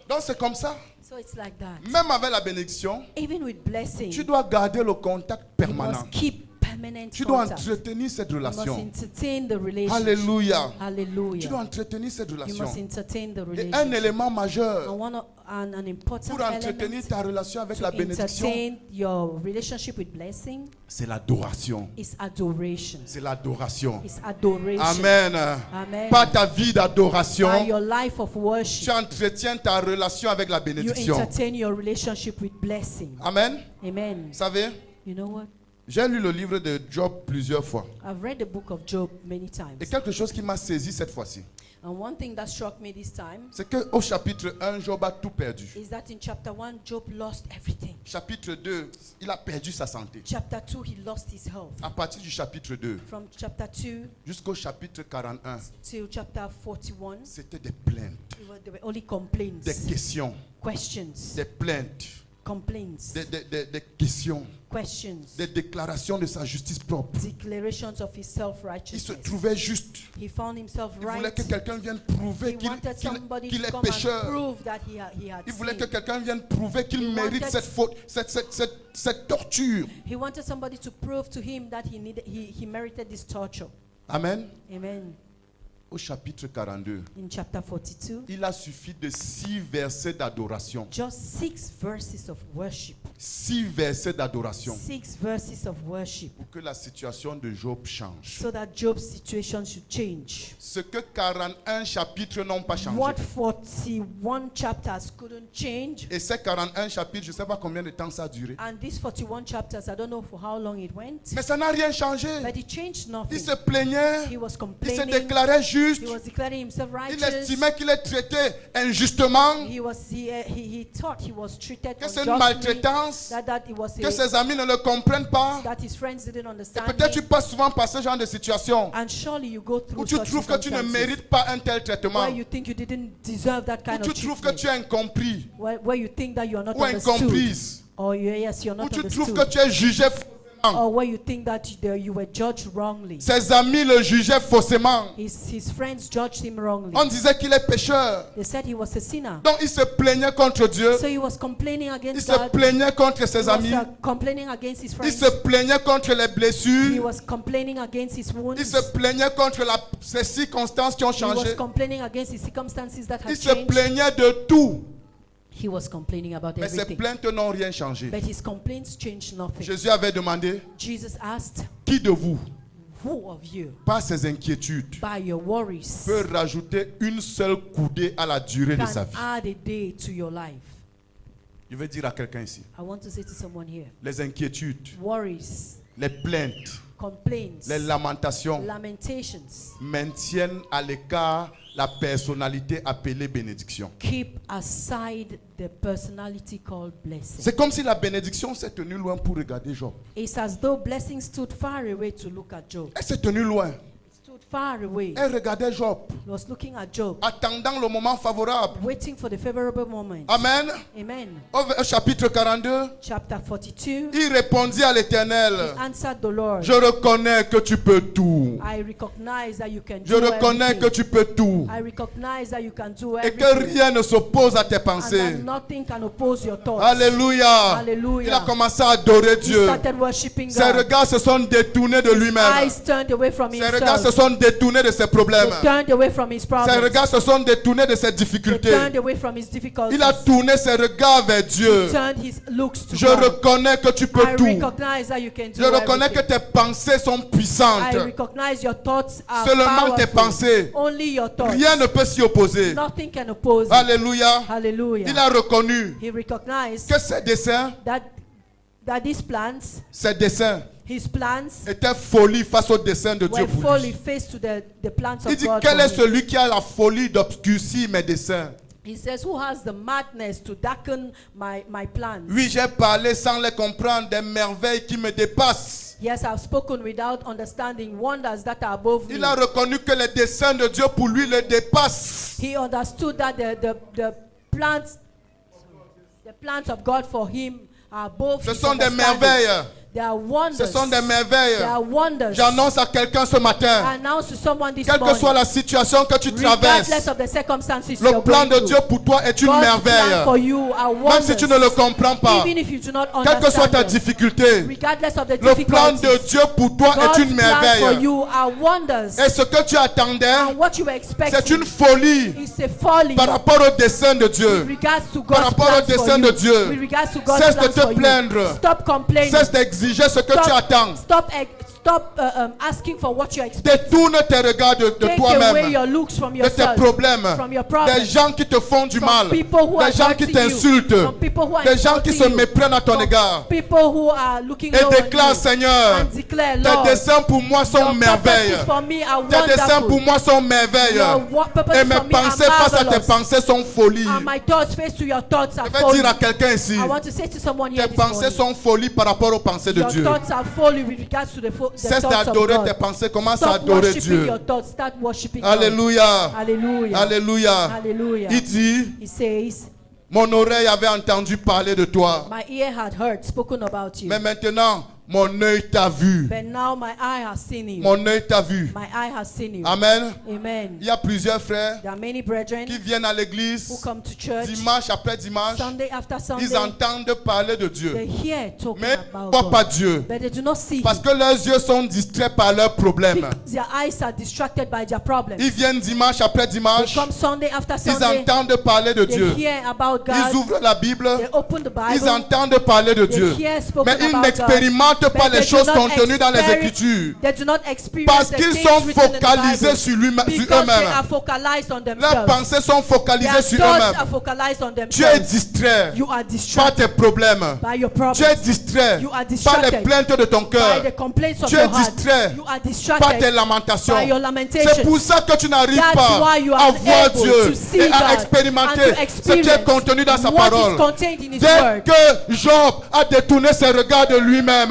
Donc c'est comme ça. So it's like that. Même avec la bénédiction, Even with blessing, tu dois garder le contact you permanent. must keep permanent Tu dois contact. entretenir cette You must relation. entertain the relationship. Alléluia. Tu Hallelujah. dois entretenir cette You relation. must entertain the Et un relationship. élément majeur And an important pour entretenir element ta relation avec la to bénédiction, entertain your relationship with blessing c'est l'adoration. is adoration. C'est l'adoration. It's adoration. Amen. Amen. Pas ta vie By d'adoration. your life of Tu worship, entretiens ta relation avec la you bénédiction. entertain your relationship with blessing. Amen. Amen. Vous savez, You know what? j'ai lu le livre de Job plusieurs fois. I've read the book of Job many Et times. quelque chose qui m'a saisi cette fois-ci, And one thing that struck me this time c'est qu'au chapitre 1, Job a tout perdu. is that in chapter 1, Job lost everything. Chapitre 2, il a perdu sa santé. Chapter 2, he lost his health. À partir du chapitre 2 From chapter 2 jusqu'au chapitre 41, to chapter 41, c'était des plaintes, there were only complaints, des questions, questions, des plaintes, complaints, des questions, questions, des déclarations de sa justice propre. declarations of his Il se self-righteousness. trouvait juste. He found himself Il voulait right. que quelqu'un vienne prouver He qu'il wanted somebody qu'il to est come and pécheur. prove that he had Il voulait que sinned. quelqu'un vienne prouver qu'il He mérite wanted- cette faute, cette torture. He wanted somebody to prove to him that he merited this torture. Amen. Amen. Au chapitre 42, in chapter 42, il a suffi de 6 versets d'adoration. just 6 verses of worship. 6 versets d'adoration 6 verses of worship. pour que la situation de Job change. So that Job's situation should change. Ce que 41 chapitres n'ont pas changé. What 41 chapters couldn't change. Et ces 41 chapitres, je ne sais pas combien de temps ça a duré. And these 41 chapters, I don't know for how long it went. Mais ça n'a rien changé. But it changed Il nothing. se plaignait, He was il se complaining. déclarait juste, He was declaring himself il righteous. estimait qu'il est traité injustement, He thought he was treated que c'est une unjustly. maltraitance, That it was que ses amis ne le comprennent pas. that his friends didn't Et understand peut-être tu him. passes souvent par ce genre de situation And surely you go through où tu such trouves que tu ne circumstances mérites pas un tel traitement, where you think you didn't deserve that où kind tu of trouves que treatment, tu es incompris where you think that you are not ou understood, incomprise, or yes, you're où not tu trouves que understood, tu es jugé faussement. or where you think that you were judged wrongly. Ses amis le jugeaient faussement. His friends judged him wrongly. On disait qu'il est pécheur. They said he was a sinner. Donc il se plaignait contre Dieu. So he was complaining Il against se God. plaignait contre He ses was amis. complaining against his Il friends. se plaignait contre les He blessures. was complaining against his wounds. Il se plaignait contre ces circonstances qui ont He was changé. complaining against his circumstances that Il had se changed. plaignait de tout. He was complaining about Mais ses everything. plaintes n'ont rien changé. But his complaints changed nothing. Jésus avait demandé, Jesus asked, qui de vous, who of you, par ses inquiétudes, by your worries, peut rajouter une seule coudée à la durée de sa can vie? add a day to your life? Je veux dire à quelqu'un ici, I want to say to someone here, les inquiétudes, worries, les plaintes, complaints, les lamentations lamentations maintiennent à l'écart la personnalité appelée bénédiction. keep aside the personality called blessing. C'est comme si la bénédiction s'est tenue loin pour regarder Job. It's as though blessing stood far away to look at Job. Elle s'est tenue loin. Stood far away. Elle regardait Job, He was looking at Job, attendant le moment favorable. waiting for the favorable moment. Amen. Amen. Au chapitre 42, Chapter 42. il répondit à l'Éternel, He answered the Lord. je reconnais que tu peux tout. I recognize that you can Je do reconnais que everything. tu peux tout. I recognize that you can do Et que everything. rien ne s'oppose à tes And that pensées. nothing can oppose your thoughts. Alléluia. Hallelujah. Il a commencé à adorer He Dieu. started worshiping Ses God. regards se sont détournés de lui-même. Eyes turned away from Ses regards se himself. sont détournés de ses problèmes. They turned away from his Ses problems. regards se sont détournés de ses They difficultés. turned away from his difficulties. Il a tourné ses regards vers Dieu. Turned his looks to Je God. reconnais que tu peux I tout. recognize that you can do Je reconnais que everything. tes pensées sont puissantes. I recognize your thoughts are Seulement tes powerful. pensées. Only your thoughts. Rien ne peut s'y opposer. Nothing can oppose it. Alléluia. Hallelujah. Il a reconnu He recognized que ses desseins, that his plans, his plans étaient folie face aux desseins de Dieu were pour fully lui. faced to the plans Il of dit, God. quel for est him. celui qui a la folie d'obscurcir mes desseins? He says, who has the madness to darken my plans? Oui, j'ai parlé sans les comprendre des merveilles qui me dépassent. Yes, I've spoken without understanding wonders that are above me. Il a reconnu que les desseins de Dieu pour lui le dépassent. He understood that the plans of God for him are above Ce his sont des understanding. merveilles. They are wonders. Ce sont des merveilles. They are wonders. J'annonce à quelqu'un ce matin, Announce to someone this quelle que morning. soit la situation que tu Regardless traverses, of the circumstances le you're plan going de through, Dieu pour toi est une God's plan for merveille. you are Même wonders. si tu ne le comprends pas, Even if you do not quelle que soit understand ta them. difficulté, Regardless of the le plan difficulties, de Dieu pour toi God's est une plan for merveille. you are wonders. Et ce que tu attendais, And what you were c'est expecting une folie is a folly par rapport au dessein de with Dieu. regards to Par God's rapport au plans for dessein you. de Dieu. With regards to God's Cesse de plans te for you. plaindre. Stop complaining. Cesse d'exiger ce que tu attends. Stop asking for what you expect. Détourne tes regards de Take away toi-même, your looks from de tes yourself, problèmes, from your problems, des gens qui te font du from mal, people who are des gens qui hurting you, t'insultent, from people who are des gens qui insulting se you, méprennent à ton from égard. people who are looking Et low on déclare, you, Seigneur, and declare, tes Lord, desseins pour moi sont your merveilles. purposes for me are Tes desseins wonderful. pour moi sont merveilles. Your purposes Et mes for me are pensées face à tes marvelous. pensées sont folie. And my thoughts face to your thoughts are Je vais folly. dire à quelqu'un ici, I want to say to someone here tes this pensées morning, sont folie par rapport aux pensées de your Dieu. thoughts are folly with regards to the Cesse thoughts of d'adorer tes God. pensées, commence à Stop adorer worshiping Dieu. your thoughts. Start worshiping God. Alléluia. Hallelujah. Alléluia. Hallelujah. Il dit, He says, mon oreille avait entendu parler de toi. my ear had heard, spoken about you. Mais maintenant, Mon œil t'a vu. But now my eye has seen you. Mon œil t'a vu. My eye has seen you. Amen. Amen. Il y a plusieurs frères There are many brethren qui viennent à who l'église come to church dimanche après dimanche. Sunday after Sunday. Ils entendent parler de Dieu, They hear talking mais about ils ne voient pas God. Dieu. But they do not see Parce him. que leurs yeux sont distraits par leurs problèmes. Because their eyes are distracted by their problems. Ils viennent dimanche après They dimanche. come Sunday after Ils Sunday. entendent parler de They Dieu. hear about Ils God. ouvrent la Bible. They open the Ils Bible. entendent parler de They Dieu. hear spoken Mais ils about n'expérimentent God. pas But les they do choses not contenues dans les experi- Écritures. They do not experience Parce the qu'ils things sont written in the focalisés Bible. sur Because they are eux-mêmes. focalized on Leurs themselves. pensées sont focalisées Their sur thoughts are eux-mêmes. focalized on Tu es themselves. distrait You are par distracted tes problèmes. by your Tu es problems, distrait You are par les distracted plaintes de ton by cœur. the complaints of Tu es your heart. distrait You are par tes distracted lamentations. by your C'est lamentations. pour ça que tu n'arrives That's pas why you à are voir able Dieu to see et à God expérimenter and to ce qui est experience contenu dans sa what parole. is contained in His Dès word. que Job a détourné ses regards de lui-même,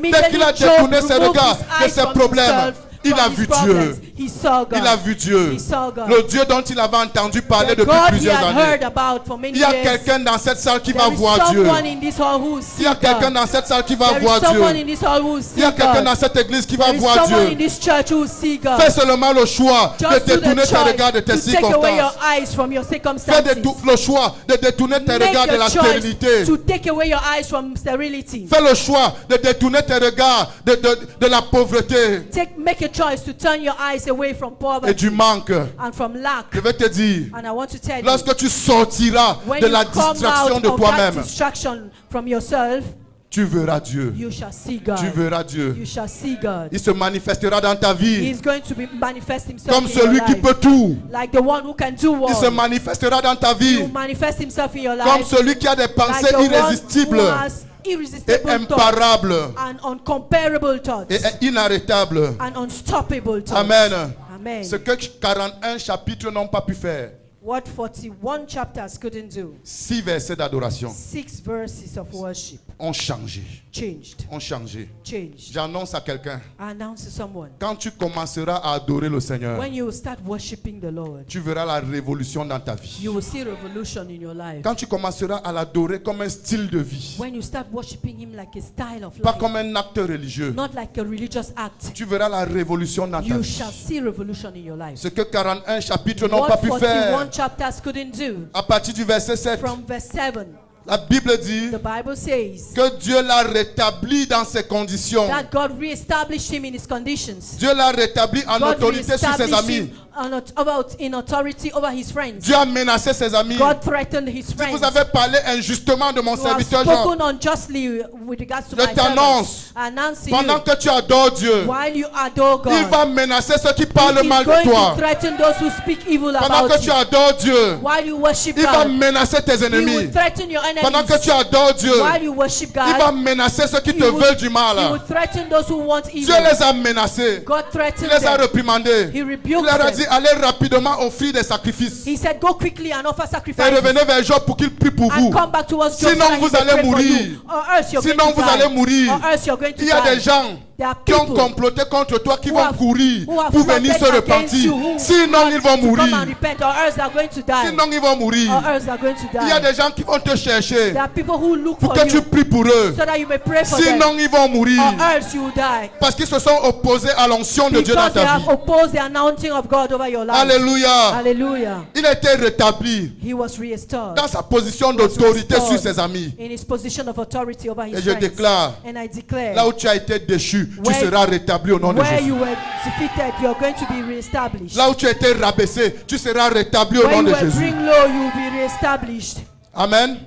dès qu'il a Job détourné ses removed regards his de eyes ses from problèmes, himself, il from a his vu problems. Dieu. He saw God. Il a vu Dieu. He saw God. Le Dieu dont il avait entendu parler The depuis God he plusieurs had années. heard about for many Il y a years. quelqu'un dans cette salle qui va There is voir Dieu. someone in this hall who will see Il y a quelqu'un God. dans cette salle qui va There voir is someone Dieu. in this hall who will see Il y a quelqu'un God. dans cette église qui va There is voir someone in Dieu. this church who will see God. Fais seulement le choix de Just do the détourner tes regards de choice tes to take away your circonstances. eyes from your Fais circumstances. le choix de détourner tes Make regards de the la choice stérilité. to take away your eyes from sterility. Fais le choix de détourner tes regards de la pauvreté Make a choice to turn your eyes away from et poverty du manque. and from lack. Je vais te dire, And I want to tell you, lorsque tu sortiras when de you la come distraction out de of that toi-même, distraction from yourself, tu verras Dieu. you shall see God. Tu verras Dieu. You shall see God. Il se manifestera dans ta vie He's going to manifest himself comme in your celui qui life. peut tout. Like the one who can do Il se all. manifestera dans ta He vie will manifest himself in your comme life. celui qui a des Like pensées the one irrésistibles who has et irresistible thoughts imparables and uncomparable thoughts et inarrêtables. and unstoppable thoughts. Amen. Amen. Ce que 41 chapitres n'ont pas pu faire. What 41 chapters couldn't do. 6 versets d'adoration 6 verses of worship ont changé. changed. Ont changé. Changed. J'annonce à quelqu'un, I announce to someone, quand tu commenceras à adorer le Seigneur, when you start worshiping the Lord, tu verras la révolution dans ta vie. you will see revolution in your life. Quand tu commenceras à l'adorer comme un style de vie, When you start worshiping Him like a style of pas life, comme un acte religieux, not like a religious act, tu verras la révolution dans ta you vie. shall see revolution in your life. Ce que 41 chapitres n'ont What pas pu 41 faire. chapters couldn't do. À partir du verset 7, From verse 7, la Bible dit the Bible says que Dieu l'a rétabli dans ses conditions. that God reestablished him in his conditions. Dieu l'a rétabli en God autorité sur ses reestablished amis. him in authority over his friends. Dieu a menacé ses amis. God threatened his Si friends. vous avez parlé injustement de mon You have serviteur Jean, spoken unjustly with regards to je my t'annonce, servants. I announce to pendant you, que tu adores Dieu, while you adore il God, va menacer ceux qui He parlent is mal going de toi. to threaten those who speak evil Pendant que about tu you. adores Dieu, While you worship il va God, menacer tes He will ennemis. threaten your Pendant que enemies. tu adores Dieu, While you worship il va God, menacer ceux qui te He will- veulent du He will mal. threaten those who want Dieu evil. les a menacés. God Il threatened les a them. réprimandés. He Il rebuked leur a them. dit, allez rapidement offrir des sacrifices. He said, go quickly and offer Et sacrifices revenez vers Job pour qu'il prie pour vous. and come back towards Job Sinon, so that he vous may allez pray for mourir. you. Or else you're Sinon, going to vous die. allez mourir. Or else you're going to Il y a die. des gens There are qui ont people comploté contre toi, qui who vont have- courir who have pour venir se plotted against repentir. you, who Sinon, ils vont to come and mourir. repent, or else they're going to die. Sinon, ils vont mourir. Or else they're going to Il y a die. des gens qui vont te chercher There are people who look pour for que tu you pries pour eux. so that you may pray for them. Sinon, ils vont mourir. Or else you will die. Parce qu'ils se sont opposés à l'onction de Dieu dans Because they ta have vie. opposed the anointing of God over your life. Alléluia. Hallelujah. Il a été rétabli He was restored dans sa position d'autorité sur ses amis. in his position of authority over his Et je friends. déclare, And I declare, là où tu as été déchu, tu Where- seras rétabli au nom de where Jésus. you were defeated, you're going to be reestablished. Là où tu as été rabaissé, tu seras rétabli au Where nom you de were Jésus. bring low, you will be reestablished. Amen.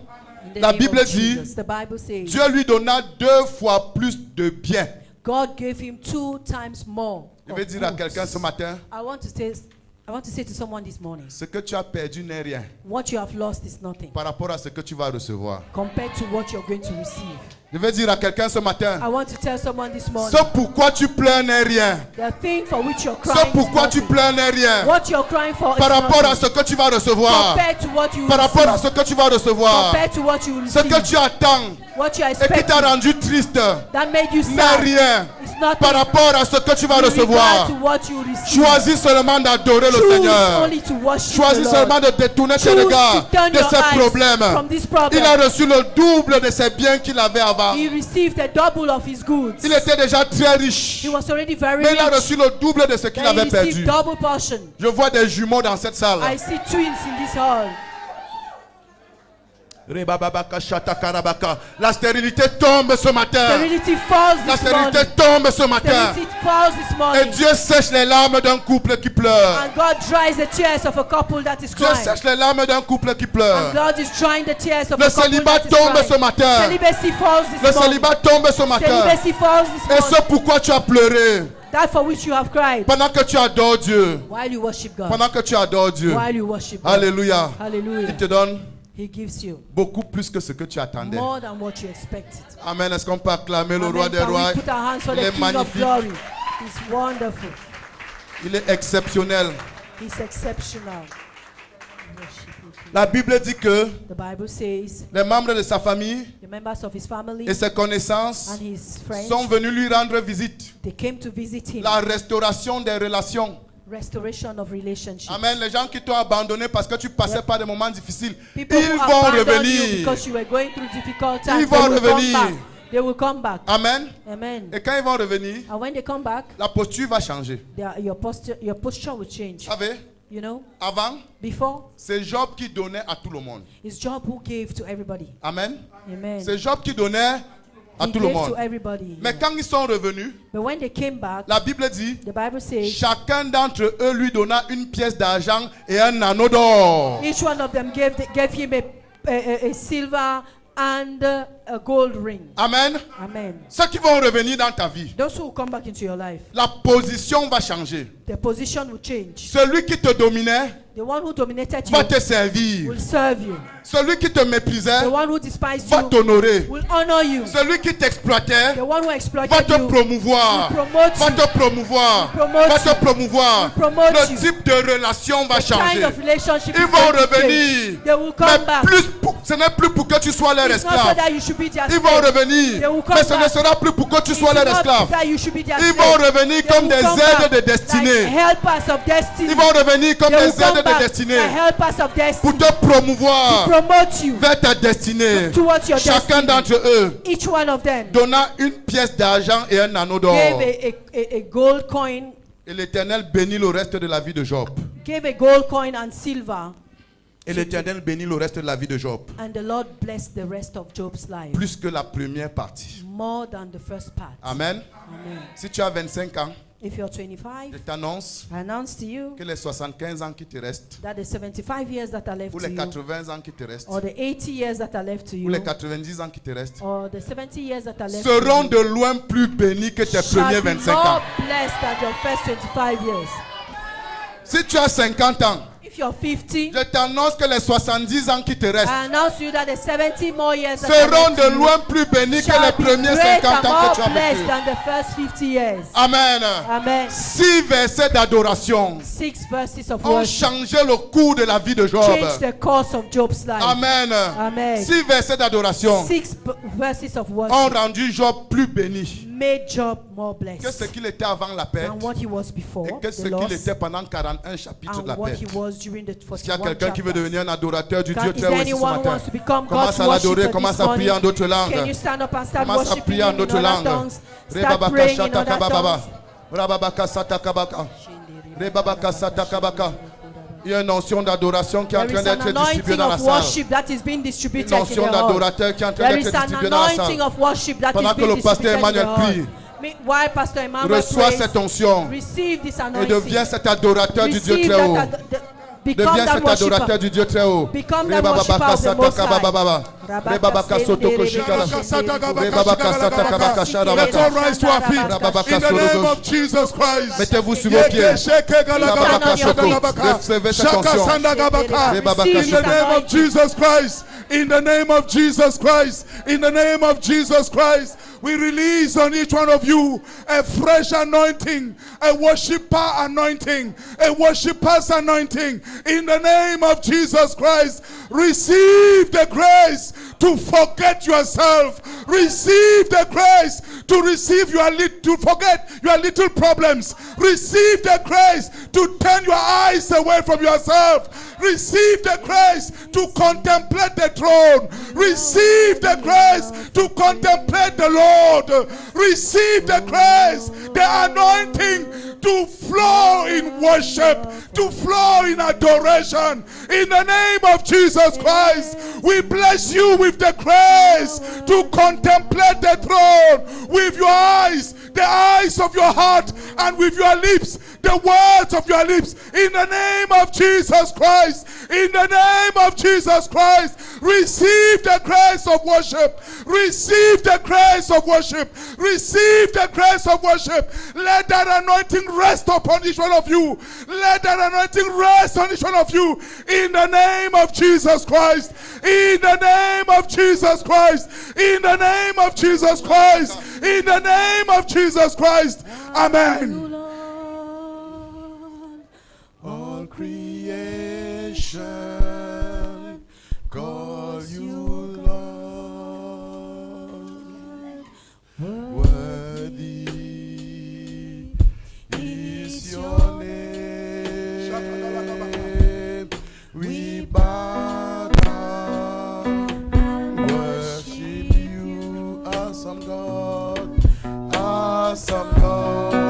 In the La name Bible of dit, Jesus. The Bible says, Dieu lui donna 2 fois plus de bien. God gave him 2 times more. Je of vais dire à goods. quelqu'un ce matin, I want to say to someone this morning, ce que tu as perdu n'est rien what you have lost is nothing par rapport à ce que tu vas recevoir. compared to what you're going to receive. Je vais dire à quelqu'un ce matin, I want to tell someone this morning, ce pourquoi tu pleures n'est rien. the thing for which you're Ce crying pourquoi is tu nothing. pleures n'est rien. What you're crying for Par is rapport à nothing ce que tu vas recevoir. compared to what you Par rapport à receive. ce que tu vas recevoir. Compared to what you Ce receive. que tu attends What you are et qui t'a expecting rendu triste that made you n'est sad. rien. It's nothing Par rapport à ce que tu vas in regard recevoir. to what you receive. Choisis seulement d'adorer le Choose Seigneur. only to worship Choisis the seulement Lord. de détourner tes Choose regards to turn de your ses eyes problèmes. from this problem. Il a reçu le double de ses biens qu'il avait avant là-bas. He received a double of his goods. Il était déjà très riche. He was already very Mais il a rich. reçu le double de ce qu'il Then he avait perdu. received double portion. Je vois des jumeaux dans cette salle. I see twins in this hall. La stérilité tombe ce matin. Sterility falls La this morning. stérilité tombe ce matin. Sterility falls this Et morning. Dieu sèche les larmes d'un couple qui pleure. And God dries the tears of a couple that is Dieu crying. sèche les larmes d'un couple qui And pleure. God is drying the tears of Le a couple célibat that is tombe ce crying. matin. Celibacy falls this Le morning. célibat tombe ce matin. Celibacy falls this Et morning. ce pourquoi tu as pleuré. That for which you have cried. Pendant que tu adores Dieu. While you worship God. Pendant que tu adores Dieu. While you worship God. Alléluia. Hallelujah. Il te donne He gives you beaucoup plus que ce que tu attendais. more than what you expected. Amen. Est-ce qu'on peut acclamer le Amen. roi des Can rois? we put our hands for Il the est King of magnifique. Glory? He's wonderful. Il est exceptionnel. He's exceptional. La Bible dit que The Bible says les membres de sa famille the members of his family et ses connaissances and his friends, sont venus lui rendre visite. they came to visit him. La restauration des relations. Restoration of relationships. Amen. Les gens qui t'ont abandonné parce que tu passais par des moments difficiles, People ils who vont abandoned you revenir. because you were going through difficult Ils times, vont they will come revenir. back. They will come back. Amen. Amen. Et quand ils vont revenir, And when they come back, la posture va changer. your posture will change. Vous savez, You know, avant, before, c'est Job qui donnait à tout le monde. it's Job who gave to everybody. Amen. Amen. C'est Job qui donnait à He tout le gave monde. to everybody. Mais quand ils sont revenus, But when they came back, la Bible dit, the Bible says chacun d'entre eux lui donna une pièce d'argent et un anneau d'or. each one of them gave him a silver and a gold ring. Amen. Amen. Ceux qui vont revenir dans ta vie, Those who will come back into your life, la position va changer. their position will change. Celui qui te dominait The one who dominated va you te servir. will serve you. Celui qui te méprisait The one who despised va you t'honorer. will honor you. Celui qui t'exploitait The one who va exploited te you promouvoir. will promote Va you. te promouvoir. Will promote Va you. te promouvoir. Will promote Le you. type de relation va The kind changer. of relationship Ils is vont going to revenir. change. They will come Mais back. ce n'est plus pour que tu sois leur It's not so esclave. that you should be their Ils vont slave. revenir. They will come Mais ce ne back. sera plus pour que tu It's sois leur not esclave. that you should be their Ils slave. vont revenir They comme will des come aides back de like destinée. helpers of destiny. Ils vont revenir comme They des will come aides de back destinée like helpers of pour destiny te to promouvoir promote you vers ta destinée. towards your Chacun destiny. d'entre eux Each one of them donna une pièce d'argent et un anneau d'or. gave a gold coin, Et l'Éternel bénit le reste de la vie de Job. gave a gold coin and silver, Et l'Éternel bénit le reste de la vie de Job. and the Lord blessed the rest of Job's life Plus que la première partie. more than the first part. Amen. Amen. Si tu as 25 ans, If you're 25, je t'annonce I announce to you que les 75 ans qui te restent, that the 75 years that are left ou to les you, 80 ans qui te restent, or the 80 years that are left to ou you, les 90 ans qui te restent, or the 70 years that are left seront to de loin plus bénis que tes you, shall premiers be 25 ans. more blessed than your first 25 years. Si tu as 50 ans, If you're 50, je t'annonce que les 70 ans qui te restent I announce to you that the 70 more years that seront are left to de you loin plus bénis que shall les be premiers great 50 and ans more que tu as blessed vécu. than the first 50 years. Amen. Amen. 6 versets d'adoration 6 verses of ont worship changé le cours de la vie de Job. changed the course of Job's life. Amen. Amen. 6 versets d'adoration 6 verses of ont worship rendu Job plus béni made Job more que ce blessed qu'il était avant la perte than what he was et before, que ce the qu'il loss, était pendant 41 chapitres de and la what perte. he was during the Est-ce qu'il y a 41 quelqu'un qui veut chapters. devenir un adorateur du Dieu Is très there haut ici ce anyone who matin? wants to become Commence God's à l'adorer, worshiper commence this à prier en morning? d'autres langues. Can you stand up and start Commence à worshiping prier en him in d'autres other langues. tongues? Start Rebabaka praying in shata other kabababa. tongues. Rababaka sata kabaka. Rebabaka sata kabaka. Il y a une notion d'adoration qui est en There train is an d'être distribuée anointing dans la of salle. worship that is being Une distributed in the notion hall. d'adorateur qui est en train There d'être is an distribuée dans la anointing salle. of worship that Pendant is que being le pasteur distributed in the Emmanuel hall. While Pastor Emmanuel Reçois prays, cette onction receive this et anointing. deviens cet adorateur du Dieu Receive très haut. become Deviens that cet adorateur worshiper. du Dieu très haut. Become that Rebabaka worshiper of the sata Most High. kabababa. Rebabaka sotoko shikara. Rebabaka sata kabaka Let's sharabaka. all rise to our feet. In the name of Jesus Christ. Mettez-vous sur vos pieds. Rebabaka soko. Recevez cette onction. Receive In the this name of anointing. Jesus Christ. In the name of Jesus Christ. In the name of Jesus Christ. We release on each one of you a fresh anointing, a worshiper anointing, a worshiper's anointing. In the name of Jesus Christ, receive the grace to forget yourself. Receive the grace to receive to forget your little problems. Receive the grace to turn your eyes away from yourself. Receive the grace to contemplate the throne. Receive the grace to contemplate the Lord. Receive the grace, the anointing to flow in worship, to flow in adoration. In the name of Jesus Christ, we bless you with the grace to contemplate the throne with your eyes, the eyes of your heart, and with your lips, the words of your lips. In the name of Jesus Christ, in the name of Jesus Christ, receive the grace of worship. Receive the grace of worship. Receive the grace of worship. Let that anointing rest upon each one of you. Let that anointing rest on each one of you. In the name of Jesus Christ. In the name of Jesus Christ. In the name of Jesus Christ. In the name of Jesus Christ. Amen. All creation call you Lord. Worthy is your name. We bow down, worship you, awesome God, awesome God.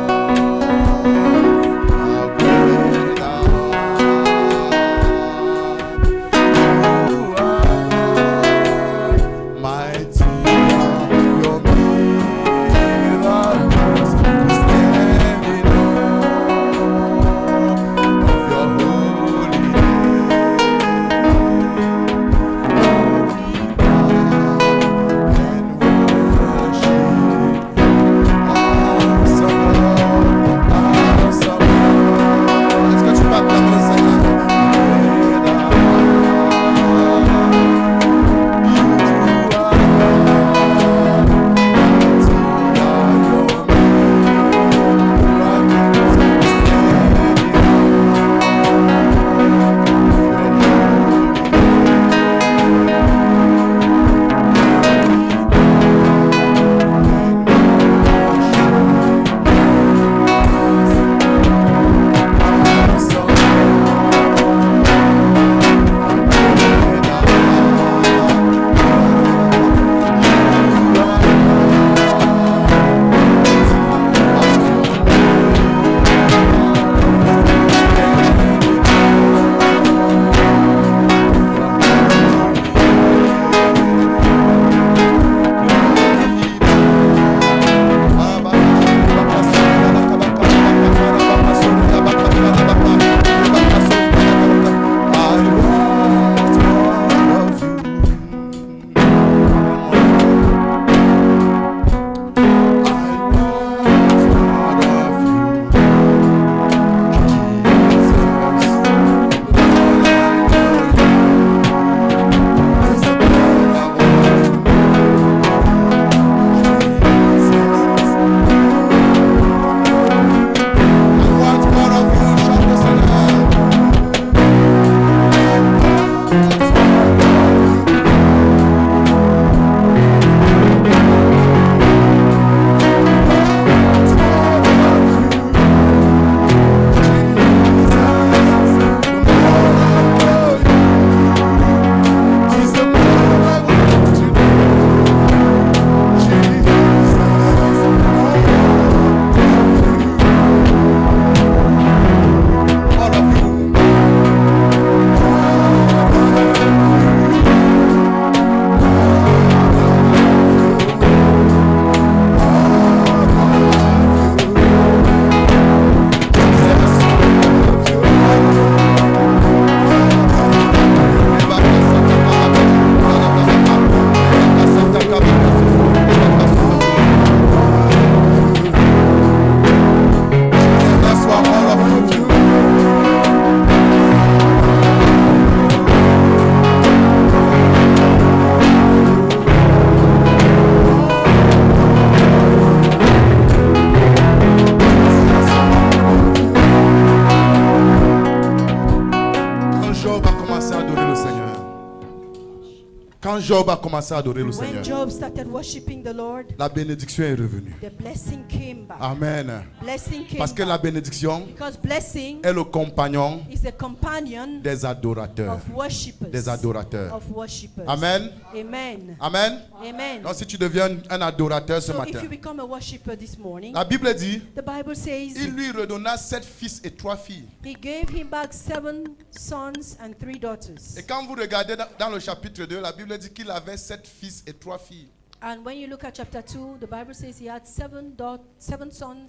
Quand Job a commencé à adorer le When Seigneur, Job started worshiping the Lord, la bénédiction est revenue. the blessing came back. Amen. Blessing came Parce que la back. bénédiction Because blessing est le compagnon is the companion des adorateurs. of worshippers. Des adorateurs. Of worshippers. Amen. Amen. Amen. Amen. Donc si tu deviens un adorateur ce So matin, if you become a worshipper this morning, la Bible dit, the Bible says il lui redonna 7 fils et 3 filles. he gave him back 7 sons and 3 daughters. Et quand vous regardez dans le chapitre 2, la Bible dit qu'il avait 7 fils et 3 filles. And when you look at chapter 2, the Bible says he had 7 sons and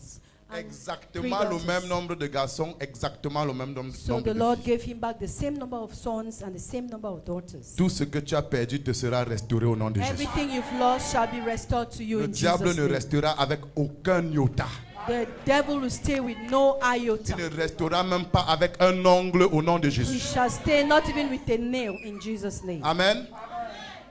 3 Exactement le daughters. même nombre de garçons, exactement le même nombre So nombre the de Lord filles. gave him back the same number of sons and the same number of daughters. Tout ce que tu as perdu te sera restauré au nom de Jésus. Everything you've lost shall be restored to you Le in diable Jesus' ne name. restera avec aucun iota. The devil will stay with no Il iota. ne restera même pas avec un ongle au nom de He Jésus. shall stay not even with a nail in Jesus' name. Amen.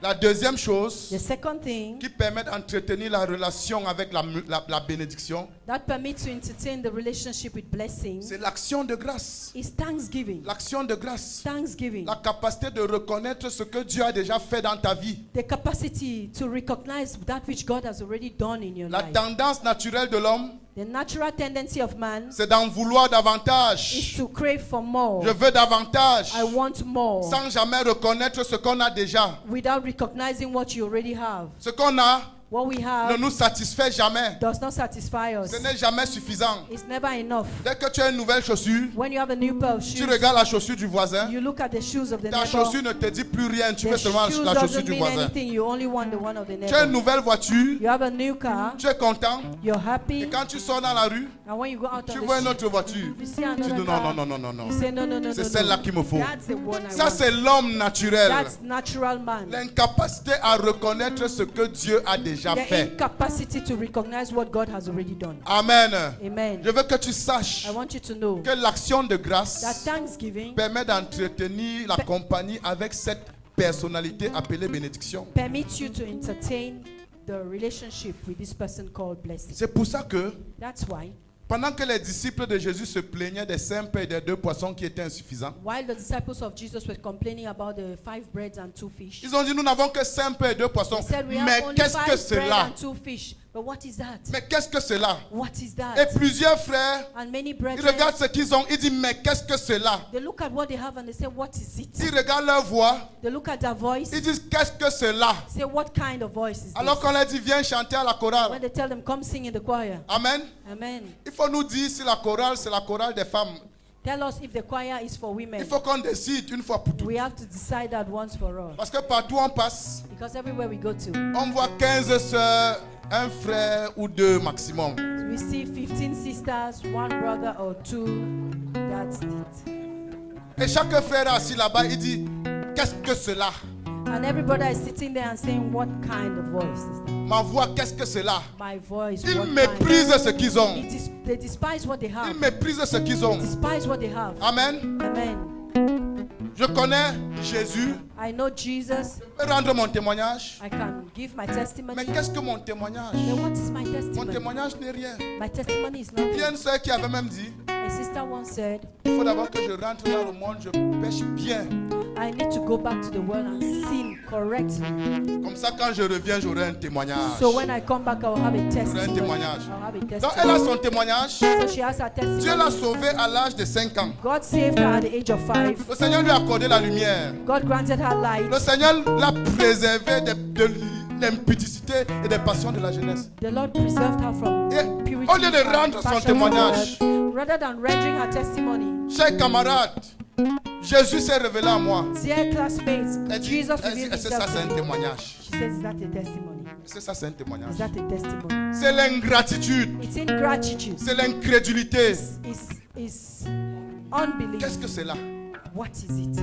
La deuxième chose The second thing qui permet d'entretenir la relation avec la bénédiction, that permits to entertain the relationship with blessing c'est l'action de grâce. is thanksgiving. L'action de grâce. Thanksgiving. La capacité de reconnaître ce que Dieu a déjà fait dans ta vie. The capacity to recognize that which God has already done in your La life. tendance naturelle de l'homme, The natural tendency of man c'est d'en vouloir is davantage. to crave for more. Je veux davantage. I want more. Sans jamais reconnaître ce qu'on a déjà. Without recognizing what you already have. Ce qu'on a What we ne have nous satisfait jamais. does not satisfy us. Ce n'est jamais suffisant. It's never enough. Dès que tu as une nouvelle chaussure, When you have a new pair of tu shoes, regardes la chaussure du voisin. you look at the shoes of the Ta neighbor. chaussure ne te dit plus rien. Tu The veux seulement shoes la chaussure doesn't du mean voisin. anything. You only want the one of the Tu as une neighbor. nouvelle voiture. You have a new car. Tu es content. You're Et happy. quand tu sors dans la rue, And when you go out tu on vois the une street, autre voiture. you see Tu dis another non, car. non, non, non, non, You non. say no, no, no, C'est no, celle-là no. qu'il me faut. That's the one I Ça, want. c'est l'homme naturel. That's natural man. L'incapacité à reconnaître ce que Dieu a déjà The fait. incapacity to recognize what God has already done. Amen. Amen. Je veux que tu saches I want you to know que l'action de that grâce thanksgiving permet d'entretenir la compagnie avec cette personnalité appelée bénédiction. permits you to entertain the relationship with this person called blessing. C'est pour ça que That's why pendant que les disciples de Jésus se plaignaient des 5 pains et des 2 poissons qui étaient insuffisants, while the disciples of Jesus were complaining about the 5 breads and 2 fish, ils ont dit nous n'avons que 5 pains et 2 poissons. they said we have Mais only qu'est-ce 5 que bread cela? and 2 fish. But what is that? Mais qu'est-ce que cela? What is Et that? plusieurs frères, And many ils brethren, regardent ce qu'ils ont, ils disent mais qu'est-ce que cela? they look at what they have and they say, what is it? Ils regardent leur voix, They look at their voice, ils disent qu'est-ce que cela? say, what kind of voice is Alors this? qu'on leur dit viens chanter à la chorale. When they tell them, come sing in the choir. Amen. Amen. Il faut nous dire si la chorale c'est la chorale des femmes. Tell us if the choir is for Il women. faut qu'on décide une fois pour toutes. We have to decide that once for all. Parce que partout on passe, Because everywhere we go to, on voit 15 sœurs, un frère ou 2 maximum. we see 15 sisters, 1 brother or 2. That's it. Et chaque frère assis là-bas, il dit qu'est-ce que cela? And every brother is sitting there and saying, what kind of voice is that? Ma voix, qu'est-ce que cela? My voice. Ils what méprisent kind? ce qu'ils ont. They despise what they Ils have. méprisent ce qu'ils ont. Despise what they have. Amen. Amen. Je connais Jésus. I know Jesus. Je peux rendre mon témoignage. I can give my testimony. Mais qu'est-ce que mon témoignage? Then what is my Mon testimony? témoignage n'est rien. My testimony is Il y a nothing. une sœur qui avait même dit, A sister once said, il faut d'abord que je rentre dans le monde, je pêche bien. I need to go back to the world and sin correctly. Comme ça, quand je reviens, j'aurai un témoignage. So when I come back, I'll have a testimony. témoignage. I'll have a Donc, elle a testimony. son témoignage. So she has her Dieu l'a testimony. sauvée à l'âge de 5 ans. God saved her at the age of 5. Le Seigneur lui a accordé la lumière. God granted her light. Le Seigneur l'a préservée de l'impudicité et des passions de la jeunesse. The Lord preserved her from Et purity au lieu de and rendre son passion of témoignage, the world. Rather than rendering her testimony, chers camarades, Jésus s'est révélé à moi. dear classmates, Elle dit, Jesus elle dit, revealed est-ce que ça himself c'est to un me. témoignage? She says, is that a testimony? Est-ce que ça c'est un témoignage? Is that a testimony? C'est l'ingratitude. It's ingratitude. C'est l'incrédulité. It's unbelief. Qu'est-ce que c'est là? What is it?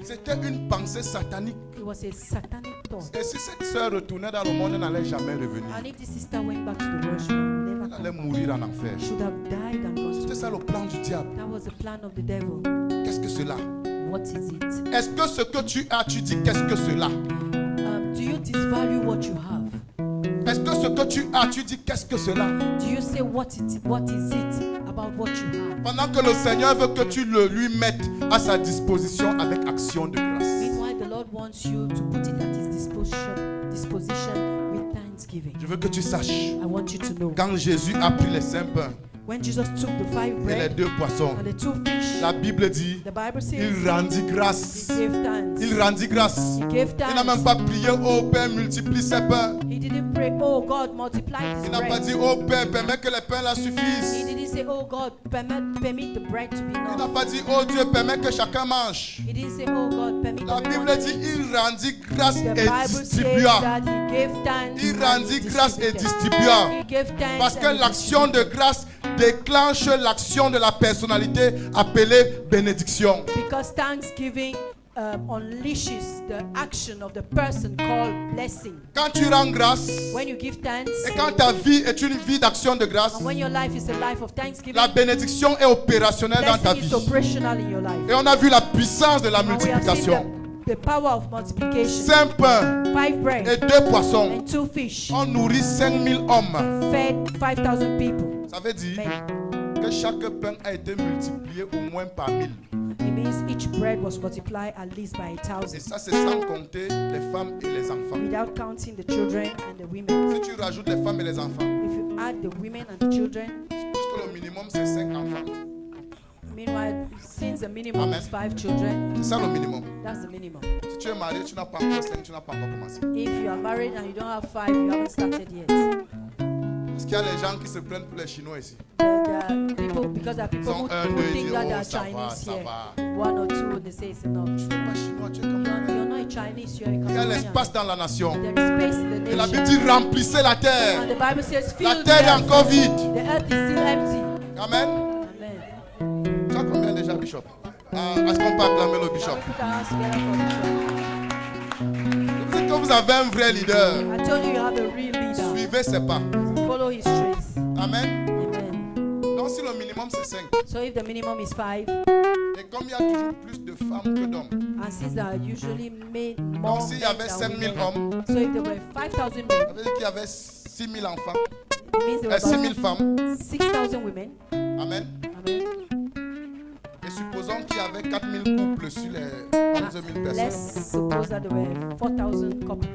C'était une pensée satanique. It was a satanic thought. Et si cette sœur retournait dans le monde, elle n'allait jamais revenir. And if this sister went back to the world, she would never Elle allait come back. mourir en enfer. She should have died and gone to C'était the ça le plan du diable. That was the plan of the devil. Qu'est-ce que cela? What is it? Est-ce que ce que tu as, tu dis qu'est-ce que cela? Do you disvalue what you have? Est-ce que ce que tu as, tu dis qu'est-ce que cela? Do you say what is it about what you have? Pendant que le Seigneur veut que tu le lui mettes à sa disposition avec action de grâce. Meanwhile, tonight the Lord wants you to put it at His disposition with thanksgiving. Je veux que tu saches, I want you to know. quand Jésus a pris les 5 pains When Jesus took the 5 et les bread 2 poissons, and the 2 fish, la Bible dit, the Bible says il rendit grâce. He gave thanks. Il rendit grâce. He gave Il n'a même thanks. pas prié, oh Père, multiplie ces pains. He didn't pray, oh God, multiply Il this n'a pas bread. dit, oh Père, permets que les pains là He suffisent. didn't say, oh God, permit the bread to be Il n'a enough. pas dit, oh Dieu, permets que chacun mange. He didn't say, oh God, permit La everyone Bible to dit, eat. il rendit grâce The et Bible says distribua. that He gave thanks. Il and rendit he grâce et distributed. distribua. He gave thanks Parce que and he l'action de grâce déclenche l'action de la personnalité appelée bénédiction. Because thanksgiving unleashes the action of the person called blessing. Quand tu rends grâce When you give thanks, et quand ta vie est une vie d'action de grâce, and when your life is a life of thanksgiving, la bénédiction est opérationnelle dans ta blessing vie. is operational in your life. Et on a vu la puissance de la And we have seen multiplication. the power of multiplication. 5 pains 5 bread et 2 poissons and 2 fish ont nourri 5000 hommes. fed 5,000 people. Ça veut dire Men. que chaque pain a été multiplié au moins par 1000. It means each bread was multiplied at least by Et 1,000, ça, c'est sans compter les femmes et les enfants. without counting the children and the women. Si tu rajoutes les femmes et les enfants, If you add the women and the children, puisque le minimum c'est 5 enfants. meanwhile, since the minimum Amen. is 5 children, C'est ça le minimum. that's the minimum. Si tu es marié, tu n'as pas encore 5, tu n'as pas encore commencé. If you are married and you don't have 5, you haven't started yet. Parce qu'il y a les gens qui se prennent pour les Chinois ici. The people, because there are Ils people ont who, un, who deux, ils think disent, that oh, they are ça va, Chinese ça here. va. 1 or 2, and they say it's enough. Tu n'es pas chinois, tu es comme You're not a Chinese, you're a Il y a Cambodian. l'espace dans la nation. There is space in the Et la nation. Bible dit remplissez la And terre. the Bible says, La fill the terre est earth. encore vide. The earth is still empty. Amen. Amen. Tu as combien déjà, Bishop? Est-ce qu'on peut acclamer le Shall Bishop? we put our hands together for Je vous dis que vous avez un vrai leader. Bishop? I told you you have a real leader. Suivez ses pas. Follow his trace. Amen. Amen. Donc si le minimum c'est 5, So if the minimum is 5, et comme il y a toujours plus de femmes que d'hommes, and since there are usually more donc s'il y men avait than 5000 women, hommes, so if there were 5,000 men, ça veut dire qu'il y avait 6000 enfants, it means there were 6000 about femmes. 6,000 women. Amen. Amen. Et supposons qu'il y avait 4000 couples sur les 11 000 personnes. Let's suppose that there were 4,000 couples.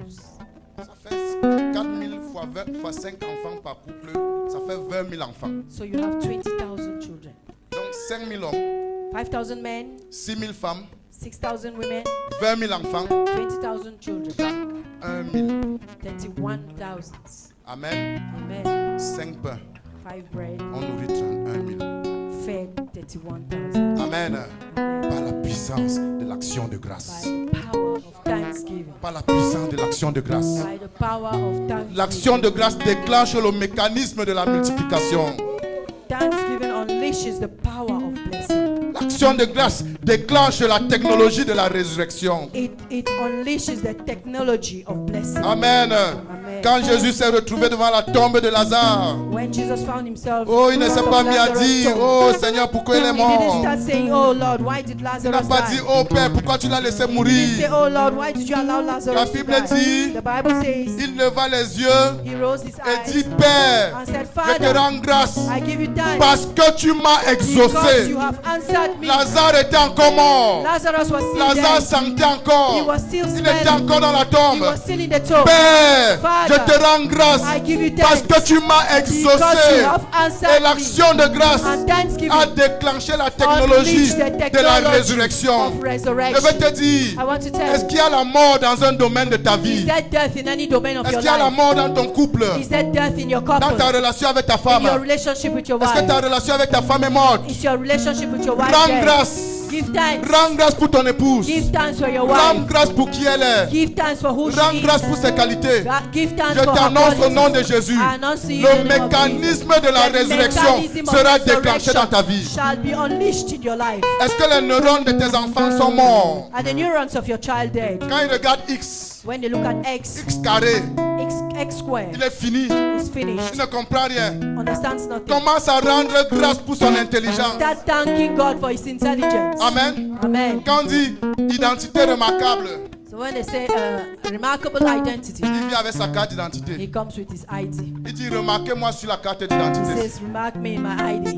Ça fait 4000 fois 20 fois 5 enfants par couple, ça fait 20 000 enfants. So you have 20,000 children. Donc 5000 hommes, 5,000 men, 6000 femmes, 6,000 women, 20 000 enfants, 20,000 children. 1 000. 31,000. Amen. Amen. 5 pains 5 bread ont nourri 31 000. fed 31,000. Amen. Par la puissance de l'action de grâce. By the power of thanksgiving. Par la puissance de l'action de grâce. By the power of thanksgiving. L'action de grâce déclenche le mécanisme de la multiplication. Thanksgiving unleashes the power of blessing. L'action de grâce déclenche la technologie de la résurrection. It unleashes the technology of blessing. Amen. Quand Jésus s'est retrouvé devant la tombe de Lazare, When Jesus found himself, oh, il ne in s'est front pas of mis à Lazarus' dire, tomb, oh Seigneur, pourquoi il est he didn't mort? start saying, oh Lord, why did Il n'a Lazarus pas dit, die? oh Père, pourquoi tu l'as laissé He didn't say, mourir? oh Lord, why did you allow La Lazarus to Bible die? dit, The Bible says, il leva les yeux he rose his et dit, eyes Père, and said, je te Father, rends grâce I give you thanks parce que tu m'as because exaucé. you have answered me. Lazare était encore mort. Lazarus was still Lazare dead. sentait encore. He was still Il était smelling. encore dans la He tombe. was still in the tomb. Père, Father, je te rends grâce I give you parce thanks que tu m'as because exaucé. you have Et answered me. l'action de grâce And thanksgiving a déclenché la technologie unleashed the de la technology résurrection. of Je vais resurrection. te dire, I want to tell est-ce you, qu'il y a la mort dans un domaine de ta is vie? there death in any domain of Est-ce your qu'il y a la life? mort dans ton couple? Is there death in your Dans ta couple? relation avec ta In femme? your relationship with your Est-ce que wife? ta relation avec ta femme est morte? Is your relationship with your wife Rends dead? grâce. Give thanks. Rends grâce pour ton épouse. Give thanks for your Rends wife. grâce pour qui elle est. Give thanks for who Rends she grâce is. pour ses qualités. Give thanks Je for her t'annonce au nom de qualities. Jésus. I announce to you in Le the name of mécanisme Jesus. de la The résurrection mechanism of sera déclenché resurrection dans ta vie. shall be unleashed in your life. Est-ce que les neurones de tes enfants sont morts? Are the neurons of your child dead? Quand ils regardent X, When they look at X carré, X square il est fini. is Il finished. ne comprend rien. Understands nothing. Commence à rendre grâce pour son intelligence. Start thanking God for his intelligence. Amen. Amen. Quand on dit identité remarquable, So when they say remarkable identity, il vient avec sa carte d'identité. he comes with his ID. Il dit remarquez-moi sur la carte He d'identité. says, remark me in my ID.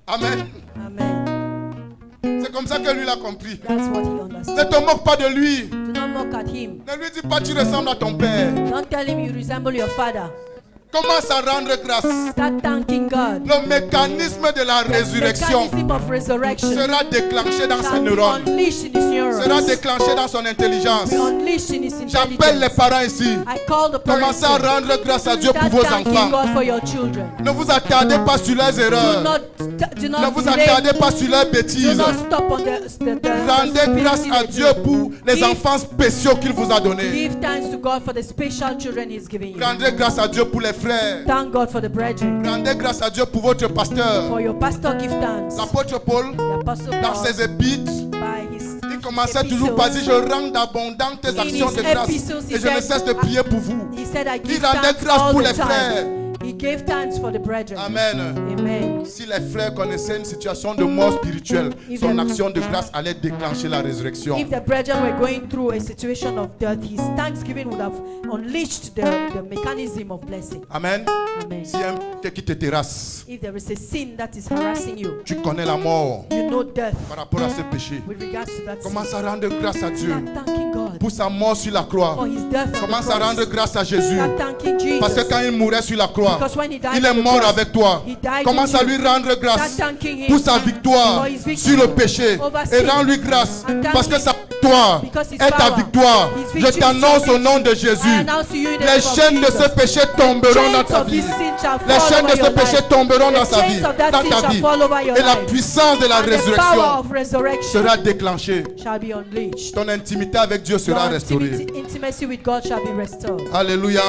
Amen. Amen. C'est comme ça que lui l'a compris. That's what he Ne understood. te moque pas de lui. Do not mock at him. Ne lui dis pas tu ressembles à ton père. Don't tell him you resemble your father. Commence à rendre grâce. Start thanking God. Le mécanisme de la The résurrection mechanism of resurrection sera déclenché dans ses shall be neurones. unleashed in his Sera neurons. déclenché dans son intelligence. Be unleashed in his J'appelle les intelligence. parents ici. I call the parents. Commencez à rendre grâce à Dieu pour Start vos thanking enfants. God for your children. Ne vous attardez pas sur leurs Do erreurs. do Ne not vous delay. attardez pas sur leurs Do bêtises. not stop on the Rendez grâce à Dieu pour les Give- enfants spéciaux qu'il vous a donnés. Give thanks to God for the special children He's giving you. Rendez grâce à Dieu pour les frères. Thank God for the brethren. Rendez grâce à Dieu pour votre pasteur. For your pastor, give thanks. L'apôtre Paul, The apostle dans Paul, ses épîtres, by his il commençait toujours par dire: je rends d'abondantes In actions his de grâce epistles, he et je ne said, cesse de prier pour vous. he said, I give Il rendait thanks grâce all pour the les frères. time. He gave thanks for the brethren. Amen. Amen. Si les frères connaissaient une situation de mort spirituelle, If son the- action de grâce allait déclencher la résurrection. If the brethren were going through a situation of death, his thanksgiving would have unleashed the mechanism of blessing. Amen. Amen. Si un péché qui te terrasse, If there is a sin that is harassing you, tu connais la mort you know death par rapport à ce péché. with regards to that sin. Commence à rendre grâce à Dieu Start thanking God pour sa mort sur la croix. for his death on Commence the à rendre cross. grâce à Jésus. Start thanking Jesus. Parce que quand il mourait sur la croix, Because when he died il on est the mort cross, avec toi. he died Commence with à you. lui rendre grâce Start thanking him pour sa victoire for his victory sur le péché. over Et sin. rends-lui grâce And thank parce que him sa victoire because his est ta power, victoire. his Je victory is t'annonce your au nom de I Jésus. announce to you in the Les name of chaînes de Jesus. ce péché tomberont dans Chains ta of vie. this sin shall Les fall chaînes de over ce your péché life. tomberont The dans sa chains vie, of that dans sin ta shall vie. fall over your Et la life. puissance de la And the power résurrection of resurrection sera déclenchée. shall be unleashed. Ton intimité avec Dieu sera Your restaurée. intimacy with God shall be restored. Alléluia.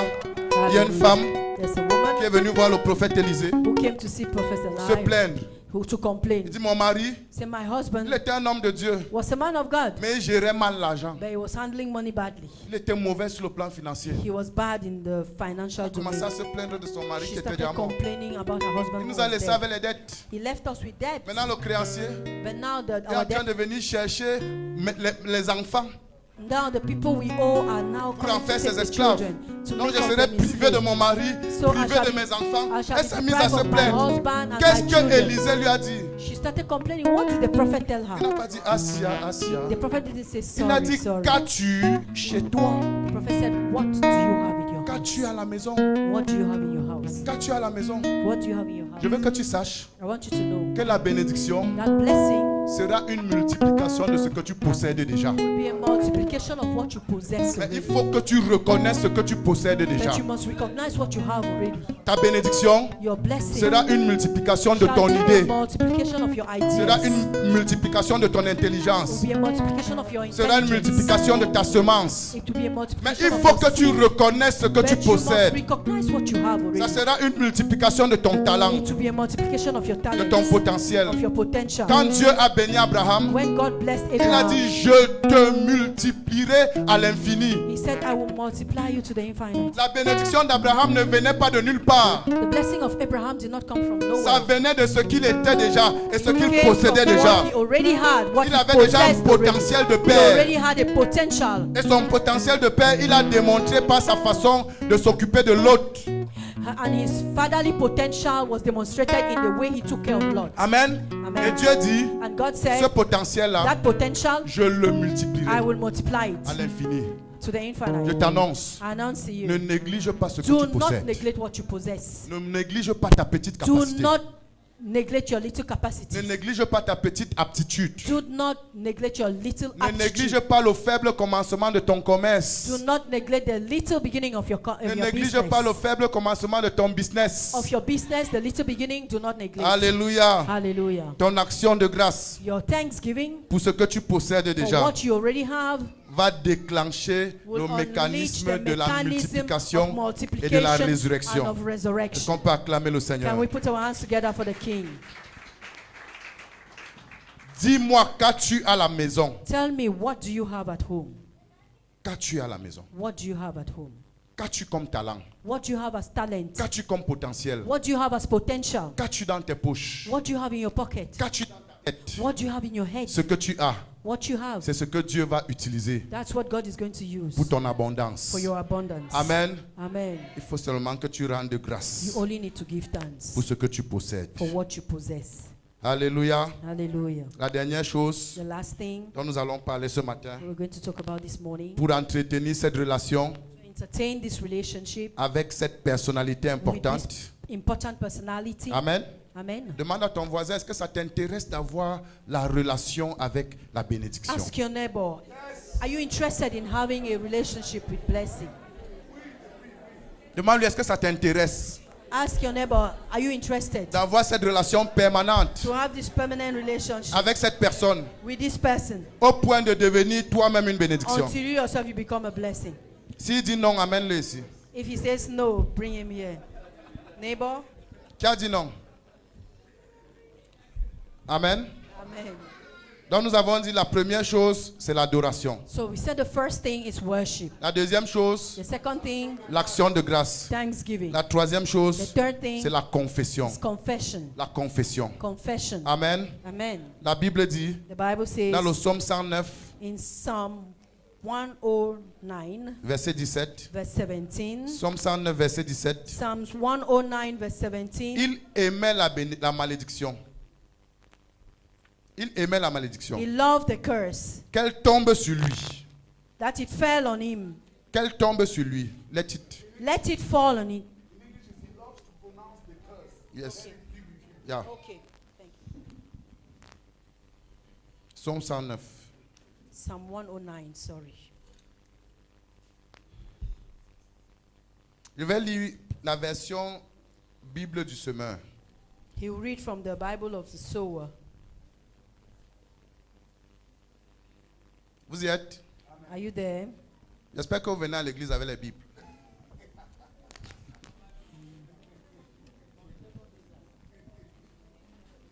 Il y a une femme There's a qui woman est venue voir le prophète Élisée who came to see Prophet se Elijah plaindre. to complain. Il dit: mon mari, Say, my il husband était un homme de Dieu, was a man of God, mais il gérait mal l'argent. but he was handling money badly. Il était mauvais sur le plan financier. He was bad in the financial Il commençait à domain. se plaindre de son mari She qui était started déjà mort. complaining about her husband. Il who nous a was laissé dead. avec les dettes. He left us with debt. Maintenant, le créancier But now est en our train debt, de venir chercher les enfants now the people we owe are now pour en coming faire to take ses the esclaves. children to Donc, make je us serai them privé de slaves. mon mari, So I privé shall de be- mes enfants. I shall Elle be s'est mise à deprived se of my plaindre. husband and Qu'est-ce my que children. Élisée lui a dit? She started complaining. What did the prophet tell Il n'a her? pas dit Asia, Asia. The prophet didn't say Il a sorry, dit: sorry. qu'as-tu chez toi? The prophet said, what do you have in your Qu'as-tu à house? la maison? What do you have in your house? Qu'as-tu à la maison? What do you have in your house? Je veux que tu saches I want you to know que la bénédiction that blessing sera une multiplication de ce que tu possèdes déjà. will be a multiplication of what you possess Mais il already. faut que tu reconnaisses ce que tu possèdes déjà. But you must recognize what you have already. Ta bénédiction Your blessing sera une multiplication de shall ton be idée, a multiplication of your sera ideas. une multiplication de ton intelligence, It will be a multiplication of your sera une intelligence. multiplication de ta semence. It will be a Mais multiplication il of faut your que tu seed. reconnaisses ce que tu But you must possèdes. recognize what you have already. Ça sera une multiplication de ton talent, It will be a multiplication of your de talent, ton potentiel. of your potential. Quand Dieu a béni Abraham, When God blessed il a Abraham, dit: je te multiplierai à l'infini. He said, I will multiply you to the infinite. La bénédiction d'Abraham ne venait pas de nulle part. The blessing of Abraham did not come from Ça nowhere. venait de ce qu'il était déjà et ce It qu'il came from possédait déjà. what he already had, what Il he avait déjà un possessed already. potentiel de He père. already had a potential. Et son potentiel de père, il a démontré par sa façon de s'occuper de l'autre. And his fatherly potential was demonstrated in the way he took care of Lot. Amen. Amen. Et Dieu dit: And God ce said, potentiel-là, that potential, je le multiplierai I will multiply à it l'infini. to the Je infinite. t'annonce, I announce to ne you, néglige pas ce que do tu not possèdes. neglect what you possess. Ne néglige pas ta petite Do capacité. not neglect your little Ne capacity. néglige pas ta petite aptitude. Do not neglect your little Ne néglige aptitude. pas le faible commencement de ton commerce. Do not neglect the little beginning of your, Ne your néglige business. pas le faible commencement de ton business. Of your business, the little beginning, do not neglect. Alléluia. Hallelujah. Ton action de grâce Your thanksgiving pour ce que tu possèdes for déjà what you already have va déclencher will le unleash mécanisme the de la mechanism multiplication of et de la multiplication and résurrection. of Est-ce resurrection. qu'on peut acclamer le Seigneur? Can we put our hands together for the King? Dis-moi, qu'as-tu à la maison? Tell me, what do you have at home? Qu'as-tu à la maison? What do you have at home? Qu'as-tu comme talent? What do you have as talent? Qu'as-tu comme potentiel? What do you have as potential? Qu'as-tu dans tes poches? What do you have in your pocket? Qu'as-tu dans ta tête? What do you have in your head? Ce que tu as, What you have, c'est ce que Dieu va utiliser that's what God is going to use pour ton abondance. for your abundance. Amen. Amen. Il faut seulement que tu rendes You grâce only need to give thanks pour ce que tu possèdes. for what you possess. Alléluia. Hallelujah. La dernière chose The last thing dont nous allons parler ce matin, we're going to talk about this morning, pour entretenir cette relation to entertain this relationship avec cette personnalité with importante. this important personality. Amen. Amen. Demande à ton voisin, est-ce que ça t'intéresse d'avoir la relation avec la bénédiction? Ask your neighbor, are you interested in having a relationship with blessing? Demande-lui, est-ce que ça t'intéresse Ask your neighbor, are you interested d'avoir cette relation permanente to have this permanent relationship avec cette personne with this person au point de devenir toi-même une bénédiction? until you yourself you become a blessing? S'il dit non, amène-le ici. If he says no, bring him here. Neighbor? Qui a dit non? Amen. Amen. Donc nous avons dit la première chose, c'est l'adoration. So we said the first thing is worship. La deuxième chose, The second thing, l'action de grâce. thanksgiving. La troisième The chose, third thing c'est la confession. is confession. La confession. Confession. Amen. Amen. La Bible dit, The Bible says dans le psaume 109, in Psalm 109, verset 17, verse 17, psaume 109, verset 17, Psalms 109, verse 17, il aimait la malédiction. Il aimait la malédiction. he loved the curse, Qu'elle tombe sur lui. that it fell on him. Qu'elle tombe sur lui. Let it. Let it fall on him. Yes. Yeah. Okay. Thank you. Psaume 109. Psalm 109, sorry. Je vais lire la version Bible du semeur. He will read from the Bible of the sower. Vous y êtes? Are you there? J'espère que vous venez à l'église avec les Bibles.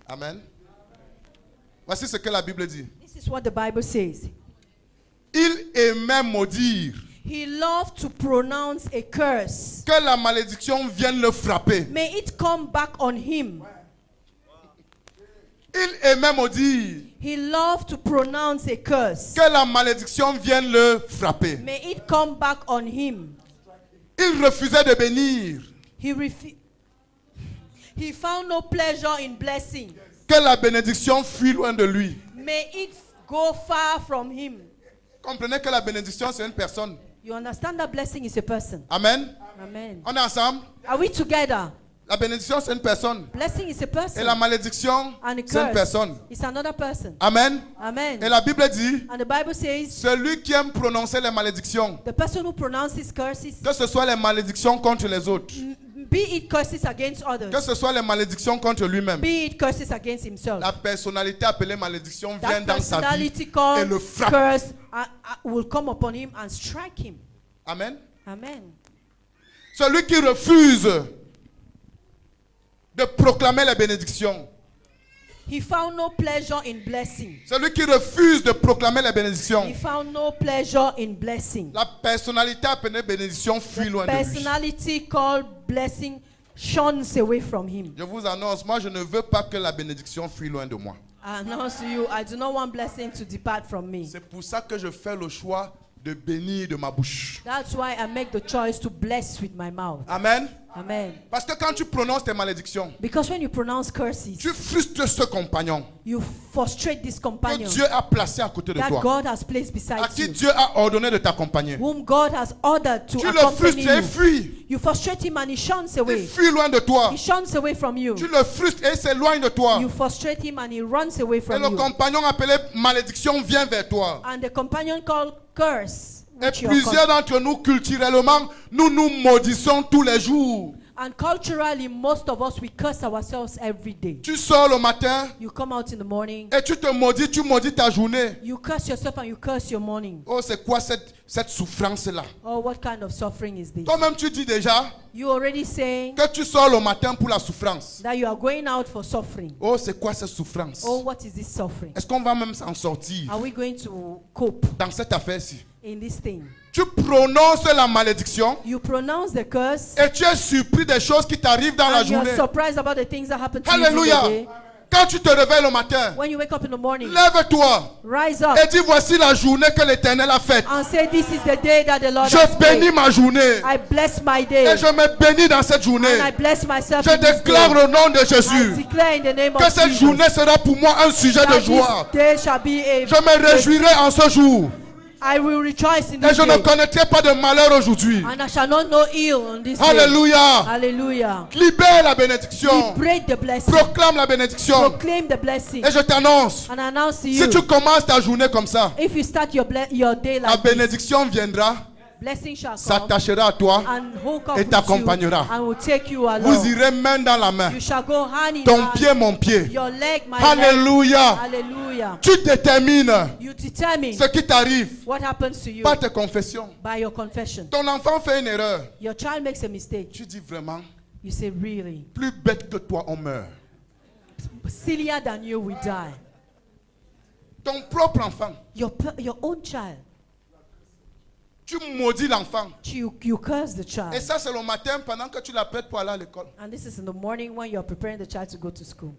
Amen. Voici ce que la Bible dit. This is what the Bible says. Il aimait maudire. He loved to pronounce a curse. Que la malédiction vienne le frapper. May it come back on him. Il aimait maudire. He loved to pronounce a curse. Que la malédiction vienne le frapper. May it come back on him. Il refusait de bénir. He found no pleasure in blessing. Que la bénédiction fuit loin de lui. May it go far from him. Comprenez que la bénédiction, c'est une personne. You understand that blessing is a person. Amen. Amen. On est ensemble. Are we together? La bénédiction, c'est une personne. Blessing is a Et person. la malédiction, And a c'est une curse personne. is another person. Amen. Amen. Et la Bible dit, And the Bible says celui qui aime prononcer les malédictions, the person who pronounces curses, que ce soit les malédictions contre les autres, be it curses against que others, ce soit les malédictions contre lui-même, be it curses against himself, la personnalité appelée malédiction vient that dans sa vie personality et called le frappe. curse will come upon him and strike him. Amen. Amen. Celui qui refuse de proclamer les bénédictions, He found no pleasure in blessing. celui qui refuse de proclamer les He bénédictions, found no pleasure in blessing. la personnalité appelée bénédiction fuit The loin de lui. personality called blessing shuns away from him. Je vous annonce, moi je ne veux pas que la bénédiction fuit loin de moi. I announce to you, I do not want blessing to depart from me. C'est pour ça que je fais le choix de bénir de ma bouche. That's why I make the choice to bless with my mouth. Amen. Amen. Parce que quand tu prononces tes malédictions, Because when you pronounce curses, tu frustres ce compagnon you frustrate this que companion Dieu a placé à côté de that toi, God has placed à beside qui you, Dieu a ordonné de t'accompagner. whom God has ordered to Tu le accompany frustres et il you. fuit. You frustrate him and he shuns Il away. fuit loin de toi. He shuns away from you. Tu le frustres et il s'éloigne de toi. You frustrate him and he runs away Et from le you. compagnon appelé malédiction vient vers toi. And the companion called curse. Et which you are plusieurs d'entre nous, culturellement, nous nous maudissons tous les jours. And culturally, most of us, we curse ourselves every day. Tu sors le matin You come out in the morning, et tu te maudis, tu maudis ta journée. you curse yourself and you curse your morning. Oh, c'est quoi cette souffrance-là? Oh, what kind of suffering is this? Toi-même, tu dis déjà You already saying que tu sors le matin pour la souffrance. that you are going out for suffering. Oh, c'est quoi cette souffrance? Oh, what is this suffering? Est-ce qu'on va même s'en sortir Are we going to cope dans cette affaire-ci? in this thing? Tu prononces la malédiction You pronounce the curse et tu es surpris des choses qui t'arrivent dans la and you're journée. surprised about the things that happen to you Hallelujah. during the day. Quand tu te réveilles le matin, When you wake up in the morning, lève-toi rise up et dis voici la journée que l'Éternel a faite. and say, this is the day that the Lord Je has bénis made. ma journée I bless my day. et je me bénis dans cette journée. And I bless myself Je in this déclare day. au nom de I Jésus declare in the name que of cette Jesus journée sera pour moi un sujet de that joie. this day shall be a... Je me réjouirai en ce jour I will rejoice in et this je ne day. connaîtrai pas de malheur aujourd'hui. And I shall not know ill on this day. Alléluia. Hallelujah. Libère la bénédiction. Break the blessing. Proclame la bénédiction. Proclaim the blessing. Et je t'annonce, And announce to si you, tu commences ta journée comme ça, if you start your day la like this, bénédiction viendra, blessing shall come s'attachera à toi and hook up et with you t'accompagnera. and will take you Vous along. irez main dans la main. You shall go hand in Ton hand. pied, mon pied. Your leg, my leg. Alléluia. Hallelujah. Tu détermines You determine ce qui t'arrive what happens to you par tes confessions. by your confession. Ton enfant fait une erreur. Your child makes a mistake. Tu dis vraiment, You say, really? plus bête que toi, on meurt. Sillier than you will die. Ton propre enfant, Your own child. tu maudis l'enfant. You curse the Et child. ça, c'est le matin pendant que tu l'apprêtes pour aller à l'école. And this is in the morning when you're preparing the child to go to school.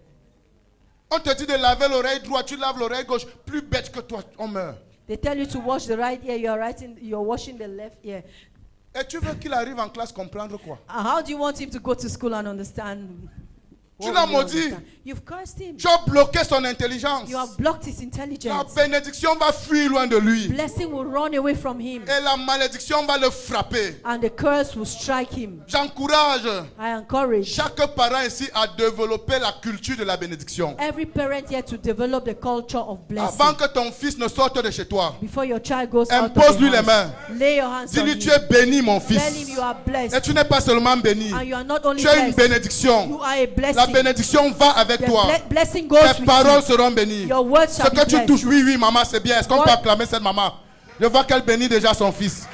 On te dit de laver l'oreille droite, tu laves l'oreille gauche. Plus bête que toi, on meurt. They tell you to wash the right ear, you're washing the left ear. Et tu veux qu'il arrive en classe comprendre quoi? And how do you want him to go to school and understand? Tu what l'as he maudit. understand? You've cursed him. Tu as bloqué son intelligence. You have blocked his La intelligence. bénédiction va fuir loin de lui. Blessing will run away from him. Et la malédiction va le frapper. And the curse will strike him. J'encourage I encourage chaque parent ici à développer la culture de la bénédiction. every parent here to develop the culture of blessing. Avant que ton fils ne sorte de chez toi, Before your child goes out of impose-lui the les mains. house, lay your hands on Dis-lui, him. tu es béni, mon Tell him fils. you are Et blessed. tu n'es pas seulement béni. And you are not only Tu as une blessed, bénédiction. you are a La blessing. bénédiction va avec The toi. blessing goes Tes with paroles you. seront bénies. Your words Ce shall que be tu blessed. touches, oui, oui, maman, c'est bien. Est-ce qu'on peut What- acclamer cette maman? Je vois qu'elle bénit déjà son fils.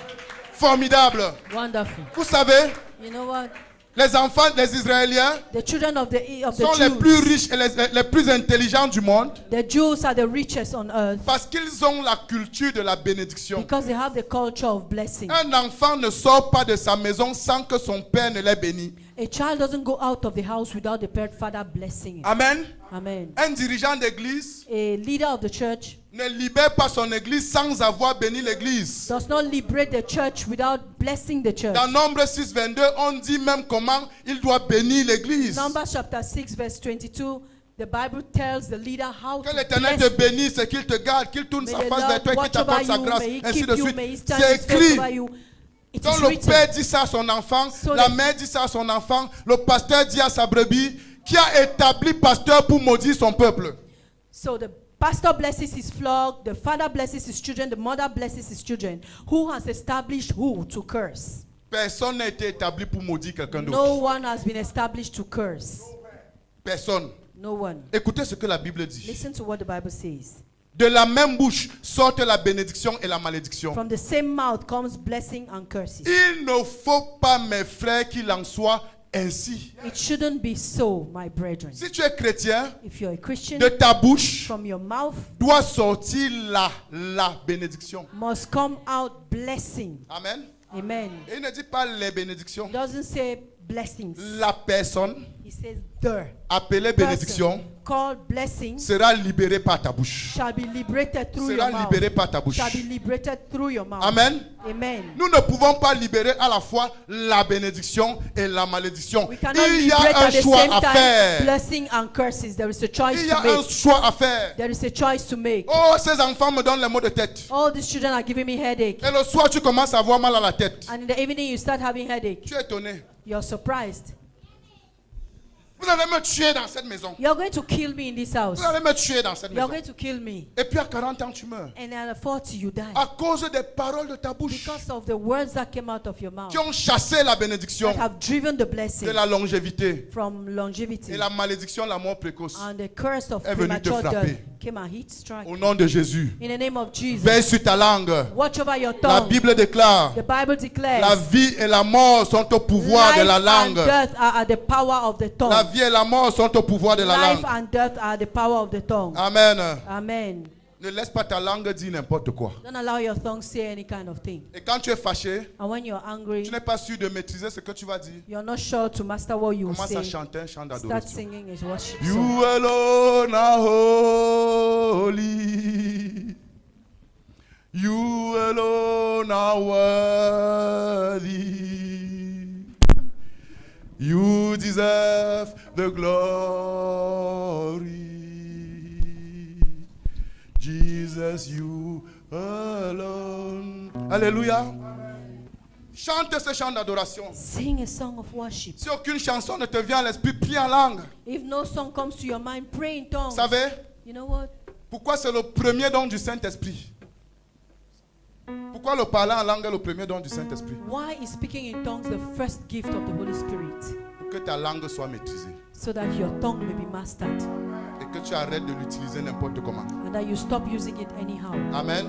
Formidable. Wonderful. Vous savez, You know what? les enfants des Israéliens The children of the sont les plus Jews. riches et les plus intelligents du monde The Jews are the richest on earth parce qu'ils ont la culture de la bénédiction. because they have the culture of blessing. Un enfant ne sort pas de sa maison sans que son père ne l'ait béni. A child doesn't go out of the house without the father blessing it. Amen. Amen. Un dirigeant d'église A leader of the church ne libère pas son église sans avoir béni l'église. does not liberate the church without blessing the church. Dans Nombre 6, 22, on dit même comment il doit bénir l'église. Numbers chapter 6 verse 22, the Bible tells the leader how Que to l'Éternel te bless. bénisse et qu'il te garde, qu'il tourne May sa the face Lord vers toi et qu'il watch t'accorde over sa you, grâce, may he ainsi keep de you, suite. may he stand C'est his face écrit. over you. It Quand is le written. père dit ça à son enfant, So la the- mère dit ça à son enfant, le pasteur dit à sa brebis, qui a établi pasteur pour maudire son peuple. So the pastor blesses his flock, the father blesses his children, the mother blesses his children. Who has established who to curse? Personne n'a été établi pour maudire quelqu'un d'autre. No one has been established to curse. Personne. No one. Écoutez ce que la Bible dit. Listen to what the Bible says. De la même bouche sortent la bénédiction et la malédiction. From the same mouth comes blessing and curses. Il ne faut pas, mes frères, qu'il en soit ainsi. It shouldn't be so, my brethren. Si tu es chrétien, If you're a Christian, de ta bouche from your mouth doit sortir la bénédiction. must come out blessing. Amen. Amen. Et il ne dit pas les bénédictions. It doesn't say blessings. La personne It says the appelée bénédiction person called blessing sera libérée par ta bouche. shall be liberated through Sera your mouth. libérée par ta bouche. Shall be liberated through your mouth. Amen. Amen. Nous ne pouvons pas libérer à la fois la bénédiction et la malédiction. We cannot Il y liberate a un at the choix same à time faire. blessing and curses. There is a choice Il y to a un make. choix à faire. There is a choice to make. Oh, ces enfants me donnent les maux de tête. All these children are giving me headache. Et le soir, tu commences à avoir mal à la tête. And in the evening you start having headache. Tu es étonné. You're surprised. Vous allez me tuer dans cette maison. You're going to kill me in this house. Vous allez me tuer dans cette You're maison. going to kill me. Et puis à 40 ans, tu meurs. And at 40 you die. À cause des paroles de ta bouche Because of the words that came out of your mouth. qui ont chassé la bénédiction That have driven the de blessing la longévité. from longevity. Et la malédiction, la mort précoce. And the curse of est venu te premature frapper. death came and hit strike. Au nom de Jésus. In the name of Jesus. Veille sur ta langue. Watch over your La tongue. Bible déclare, The Bible declares. la vie et la mort sont au pouvoir de la Life and langue. death are at the power of the tongue. La vie et la mort sont au pouvoir de la Life langue. and death are the power of the tongue. Amen. Amen. Ne laisse pas ta langue dire n'importe quoi. Don't allow your tongue say any kind of thing. Et quand tu es fâché, And when you're angry, tu n'es pas sûr de maîtriser ce que tu vas dire. you're not sure to master what you Commence à say. chanter un chant Start d'adoration. singing a worship song. You alone are holy. You alone are worthy. You deserve the glory. Jesus, you alone. Alléluia. Chante ce chant d'adoration. Sing a song of worship. Si aucune chanson ne te vient à l'esprit, prie en langue. If no song comes to your mind, pray in tongues. Vous savez You know what? pourquoi c'est le premier don du Saint-Esprit? Pourquoi le parler en langue est le premier don du Saint-Esprit? Why is speaking in tongues the first gift of the Holy Spirit? Pour que ta langue soit maîtrisée So that your tongue may be mastered et que tu arrêtes de l'utiliser n'importe comment. and that you stop using it anyhow. Amen.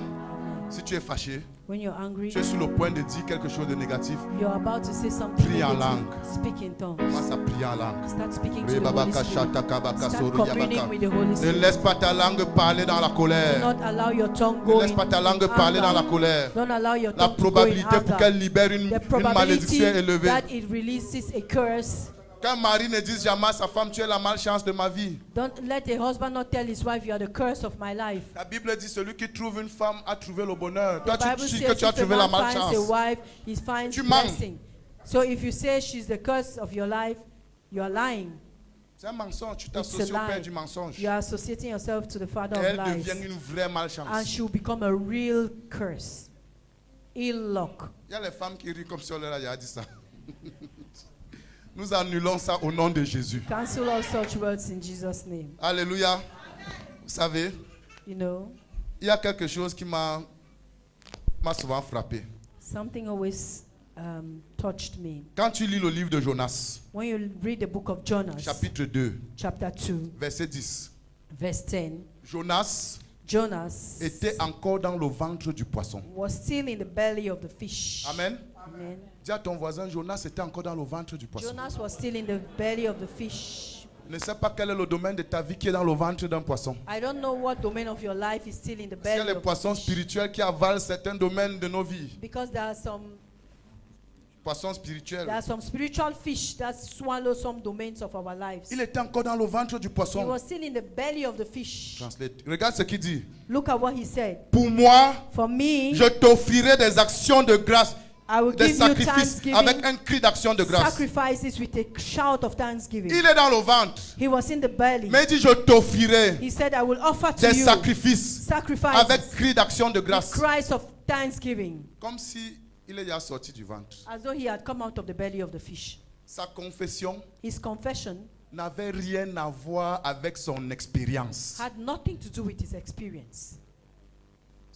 Si tu es fâché, When you're angry, tu es sur le point de dire quelque chose de négatif, you're about to say something Prie en negative. langue. Speak in tongues. commence à prier en langue. Start speaking to the Holy Spirit. Start communing with the Holy Ne Spirit. laisse pas ta langue parler dans la Do colère. not allow your tongue Ne go laisse in pas ta langue parler dans la anger. colère. Don't allow your La tongue to go in probabilité pour anger. qu'elle libère une The probability malédiction élevée. that it releases a curse. Qu'un mari ne dise jamais à sa femme, tu es la malchance de ma vie. Don't let a husband not tell his wife, you are the curse of my life. La Bible dit, celui qui trouve une femme a trouvé le bonheur. The Toi, tu Bible dis says que tu as if a trouvé la man finds a malchance. wife, he finds Tu mens. blessing. So if you say she's the curse of your life, you are lying. C'est un mensonge. Tu It's a t'associes au père lie. du mensonge. You are associating yourself to the father Elle of devient lies. une vraie malchance. And she will become a real curse. Ill luck. Il y a les femmes qui rient comme si on leur a dit ça. Nous annulons ça au nom de Jésus. Cancel all such words in Jesus' name. Alléluia. Vous savez, You know, il y a quelque chose qui m'a souvent frappé. something always touched me. Quand tu lis le livre de Jonas, When you read the book of Jonas, chapitre 2, chapter 2, verset 10, verse 10, Jonas Jonas était encore dans le ventre du poisson. was still in the belly of the fish. Amen. Amen. Dis à ton voisin, Jonas était encore dans le ventre du poisson. Jonas was still in the belly of the fish. Ne sais pas quel est le domaine de ta vie qui est dans le ventre d'un poisson. I don't know what domain of your life is still in the Parce qu'il y a belly les of the poissons fish. spirituels qui avalent certains domaines de nos vies. Because there are some Poissons spirituels. spiritual fish that swallow some domains of our lives. Il était encore dans le ventre du He poisson. was still in the belly of the fish. Translate. Regarde ce qu'il dit. Look at what he said. Pour moi, For me, je t'offrirai des actions de grâce, I will des give you sacrifices thanksgiving, avec un cri d'action de grâce. sacrifices with a shout of thanksgiving. Il est dans le ventre. He was in the belly. Mais il dit, je t'offrirai He said, I will offer to des you sacrifices sacrifices avec cri d'action de with grâce. cries of thanksgiving, Comme si il est déjà sorti du ventre. as though he had come out of the belly of the fish. Sa confession His confession n'avait rien à voir avec son expérience. had nothing to do with his experience.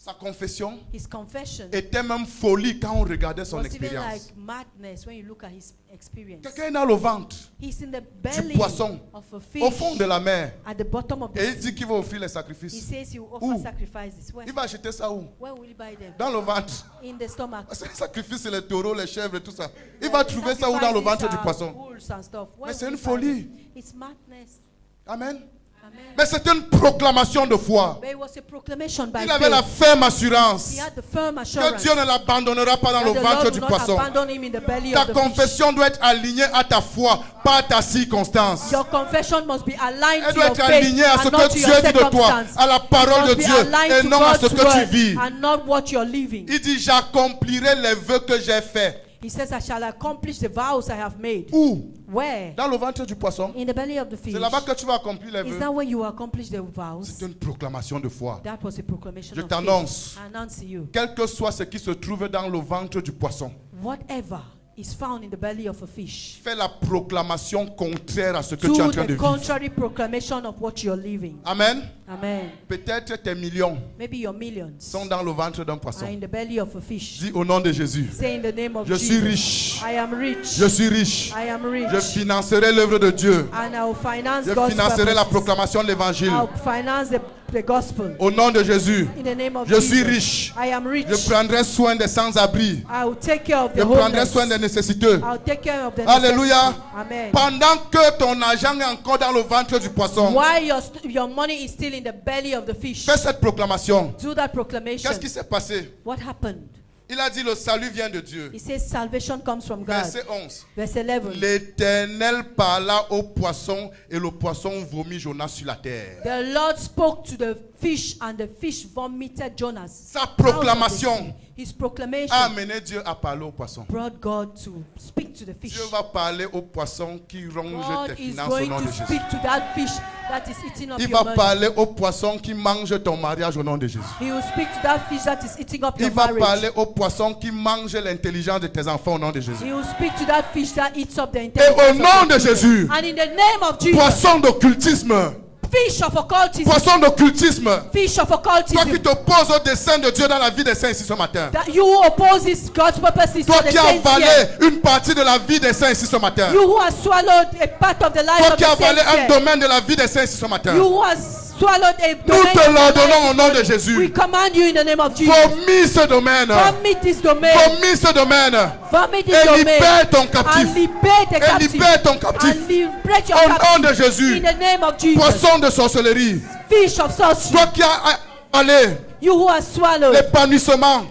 Sa confession His confession était même folie quand on regardait son was even like expérience. madness when you look at his experience. Quelqu'un est dans le ventre, He's in the belly poisson, of a fish au fond de la mer, at the bottom of the et il sea. dit qu'il va offrir les He sacrifices. says he will offer Où? sacrifices. Where? Il va acheter ça où? Where will he buy them? Dans le ventre. In the stomach. Parce que les sacrifices, c'est les taureaux, les chèvres et tout ça. Il va trouver ça où dans le ventre du poisson? Bulls and stuff. Where Mais c'est will une he buy folie. them? It's madness. Amen. Amen. Mais c'était une proclamation de foi. But it was a proclamation by Il avait la faith. ferme assurance He had the firm que assurance Dieu ne l'abandonnera pas dans that le the ventre Lord du will not poisson. abandon him in the belly Ta of the fish. confession doit être alignée à ta foi, pas à ta circonstance. Your confession must be aligned Elle to doit your être faith alignée à ce and not que to Dieu your dit de toi, circumstance. à la parole de It must be Dieu aligned et to non à ce God's que tu word vis. and not what you're living. Il dit, j'accomplirai les vœux que j'ai faits. He says, I shall accomplish the vows I have made. Où? Where? Dans le ventre du poisson. In the belly of the fish. C'est là-bas que tu vas accomplir les Is vœux. that when you accomplish the vows? C'est une proclamation de foi. That was a proclamation Je of t'annonce. faith. I announce to you. Quel que soit ce qui se trouve dans le ventre du poisson, Whatever is found in the belly of a fish, fais la proclamation contraire à ce que tu es en do train de the vivre. contrary proclamation of what you're living. Amen. Amen. Peut-être tes millions Maybe your millions sont dans le ventre d'un are poisson. in the belly of a fish. Dis au nom de Jésus. Say in the name of Je Jesus. suis riche. I am rich. Je suis riche. I am rich. Je financerai l'œuvre de Dieu. And I will finance Je God's financerai la purposes. proclamation de l'évangile. I'll finance the the gospel. Au nom de Jésus. In the name of Je suis Jesus. riche. I am rich. Je prendrai soin des sans-abri. I will take care of the Je prendrai homeless. soin des nécessiteux. I'll take care of the Alléluia. necessity. Amen. Pendant que ton argent est encore dans le ventre du poisson, While your money is still in the belly of the fish, fais cette proclamation. do that proclamation. Qu'est-ce qui s'est passé? What happened? Il a dit le salut vient de Dieu. He says salvation comes from God. Verset 11. Verse 11. L'Éternel parla au poisson et le poisson vomit Jonas sur la terre. The Lord spoke to the fish and the fish vomited Jonas. Sa out of the proclamation sea. His proclamation a amené Dieu à parler au poisson. brought God to speak to the fish. Dieu va parler au poisson qui ronge God tes is finances au going nom de to Jésus. speak to that fish that is eating up Il your va money. parler au poisson qui mange ton mariage au nom de Jésus. He will speak to that fish that is eating up Il your va marriage. parler au poisson qui mange l'intelligence de tes enfants au nom de Jésus. He will speak to that fish that eats up the Et intelligence au nom of de the children. Jésus, And in the name of Jesus, poisson d'occultisme, fish of occultism, poisson d'occultisme, fish of toi occultism, qui t'opposes au dessein de Dieu dans la vie des saints ici ce matin, that you opposes God's purposes toi for the qui as saints avalé here. une partie de la vie des saints ici ce matin, You who has swallowed a part of the life toi of qui as the avalé saints un here. domaine de la vie des saints ici ce matin, You who has swallowed a nous domain te of the l'ordonnons life au nom de we Jésus. command you in the name of Jesus. Vomis ce domaine, Vomit this domain. vomis ce domaine, Vomit this et domain. libère ton captif, And liberate the et captive. libère ton captif, And liberate your au nom captive. de Jésus. In the name of Jesus. Poisson de sorcellerie, Fish of sorcery. toi qui as avalé You who has swallowed l'épanouissement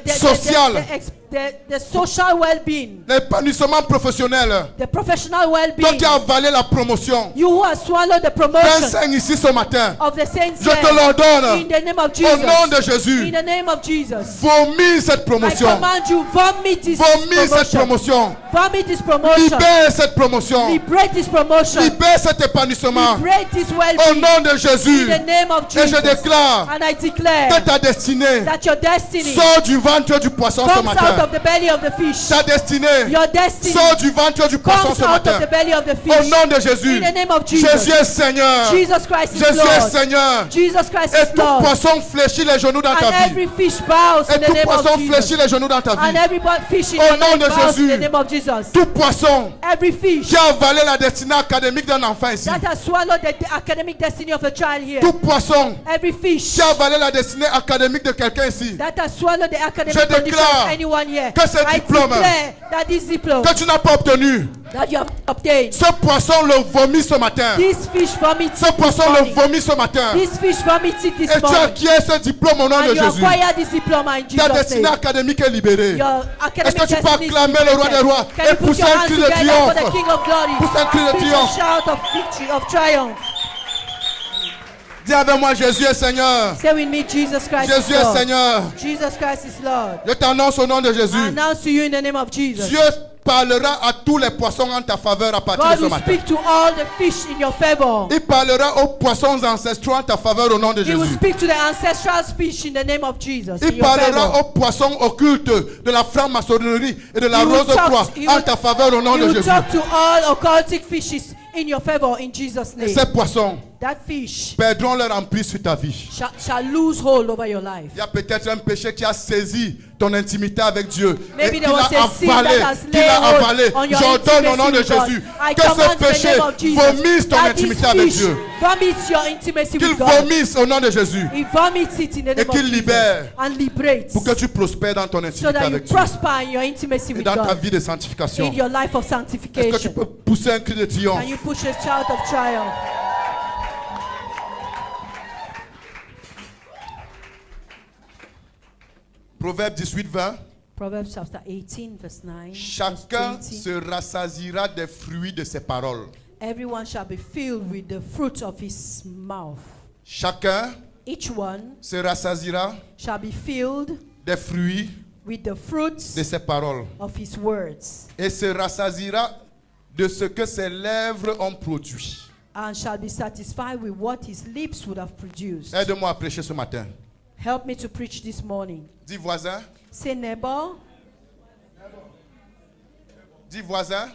social, the social well-being, l'épanouissement professionnel, the professional toi well-being. qui as avalé la promotion, You who has swallowed the un promotion saint ici ce matin, of the saints je te here. In l'ordonne the name of au Jesus. nom de In Jésus. the name of Jesus. Vomis cette I promotion, command you, vomit this vomis cette promotion. promotion, Vomit this promotion. libère cette promotion, Liberate this promotion. libère cet épanouissement Liberate this au well-being. nom de Jésus. In the name of Et je Jesus. déclare And I que declare ta destinée that your destiny sort du ventre du poisson ce comes out matin. of the belly of the fish. Ta destinée Your destiny sort du ventre du poisson comes ce out matin. of the belly of the Au fish. nom de Jésus. In the name of Jesus. Jésus est Seigneur. Jesus Christ is Jésus est Lord. Seigneur. Jesus Christ Et is tout Lord. poisson fléchit les genoux dans ta And vie. every fish bows Et in the tout name poisson of Jesus. fléchit les genoux dans ta And vie. every fish in Au your nom life de bows in Jésus. the name of Jesus. Tout poisson Every fish qui a avalé la destinée académique d'un enfant ici. that has swallowed the academic destiny of a child here. Tout poisson Every fish qui a avalé la destinée académique de quelqu'un ici. that has swallowed the academic Je condition déclare of anyone here. que ce I diplôme declare that this diploma Que tu n'as pas obtenu. that you have obtained, Ce poisson le vomit ce matin. this fish vomits Ce poisson le vomit ce matin. This fish vomits it this Et tu morning. acquiers ce diplôme au nom de And you Jésus. acquire this diploma in Ta Jesus' destinée name. académique est libérée. Your Est-ce academic que tu peux destiny is acclamer le roi des liberated. rois Can et you put pousser your un hands cri de together for the triomphe? King of Glory? Pousse un cri de Please triomphe. shout of victory, of triumph. Dis avec moi, Jésus est Seigneur. Say with me, Jesus Christ Jésus is est Lord. Seigneur. Jesus Christ is Lord. Je t'annonce au nom de I Jésus. announce to you in the name of Jesus. Dieu parlera à tous les poissons en ta faveur à partir God de ce will matin. speak to all the fish in your favor. Il parlera aux poissons ancestraux en ta faveur au nom de He will Jésus. speak to the ancestral fish in the name of Jesus. In Il your parlera favor. aux poissons occultes de la franc-maçonnerie et de la He will rose-croix talk- he en will- ta faveur au nom He de will Jésus. talk to all occultic fishes in your favor in Jesus' Et name. ces poissons That fish perdront leur emprise sur ta vie. shall lose hold over your life. Il y a peut-être un péché qui a saisi ton intimité avec Dieu et Maybe qu'il there was a a sin that avalé, has qu'il laid a hold avalé. on your J'ordonne au nom de intimacy with God. Jésus I que ce command in the péché name of Jesus vomisse ton that this intimité avec fish Dieu. vomits your intimacy Qu'il with God. vomisse au nom de Jésus He vomits it in the name of qu'il Jesus libère and liberates pour que tu prospères dans ton so intimité that you avec Dieu prosper in your intimacy et with dans ta God, vie de sanctification. in your life of Est-ce que tu sanctification. peux pousser un cri de triomphe? Can you push a shout of triumph? Proverbe 18-20. Proverbs chapter 18 verse 9. Chacun verse 20. se rassasiera des fruits de ses paroles. Everyone shall be filled with the fruit of his mouth. Chacun Each one se rassasiera shall be filled des fruits with the fruits de ses paroles of his words, et se rassasiera de ce que ses lèvres ont produit. and shall be satisfied with what his lips would have produced. Aide-moi à prêcher ce matin. Help me to preach this morning. Dis voisin, Say neighbor. dis voisin,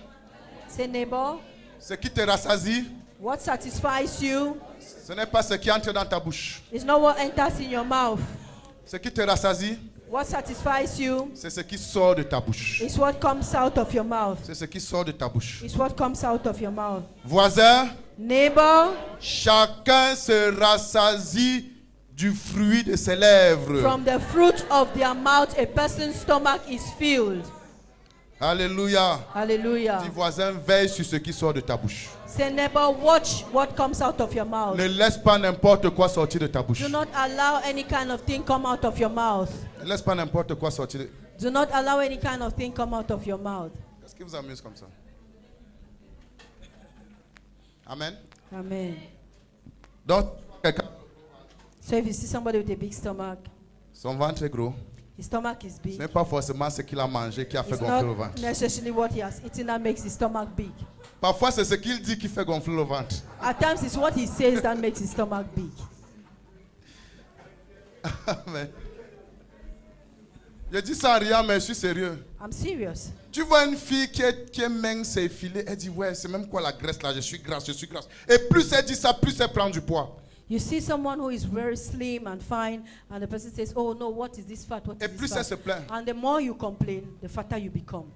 Say neighbor. ce qui te rassasie, What satisfies you ce n'est pas ce qui entre dans ta bouche. is not what enters in your mouth. Ce qui te rassasie, What satisfies you c'est ce qui sort de ta bouche. is what comes out of your mouth. C'est ce qui sort de ta bouche. It's what comes out of your mouth. Voisin, Neighbor, chacun se rassasie du fruit de ses lèvres. from the fruit of their mouth, a person's stomach is filled. Alléluia. Hallelujah. Dis voisin, veille sur ce qui sort de ta bouche. Say, neighbor, watch what comes out of your mouth. Ne laisse pas n'importe quoi sortir de ta bouche. Do not allow any kind of thing come out of your mouth. Ne laisse pas n'importe quoi sortir de... Do not allow any kind of thing come out of your mouth. Qu'est-ce qui vous amuse comme ça? Amen. Amen. Donc, quelqu'un, So if you see somebody with a big stomach, son ventre est gros. his stomach is Ce big. n'est pas forcément ce qu'il a mangé qui a fait It's gonfler le not ventre. necessarily what he has eaten that makes his stomach big. Parfois, c'est ce qu'il dit qui fait gonfler le ventre. At times, it's what he says that makes his stomach big. Amen. Je dis ça en riant, mais je suis sérieux. I'm serious. Tu vois une fille qui est mince et effilée, elle dit, ouais, c'est même quoi la graisse là, je suis grasse, je suis grasse. Et plus elle dit ça, plus elle prend du poids. You see someone who is very slim and fine, and the person says, oh no, what is this fat? What Et is plus this elle se fat? plaint. And the more you complain, the fatter you become.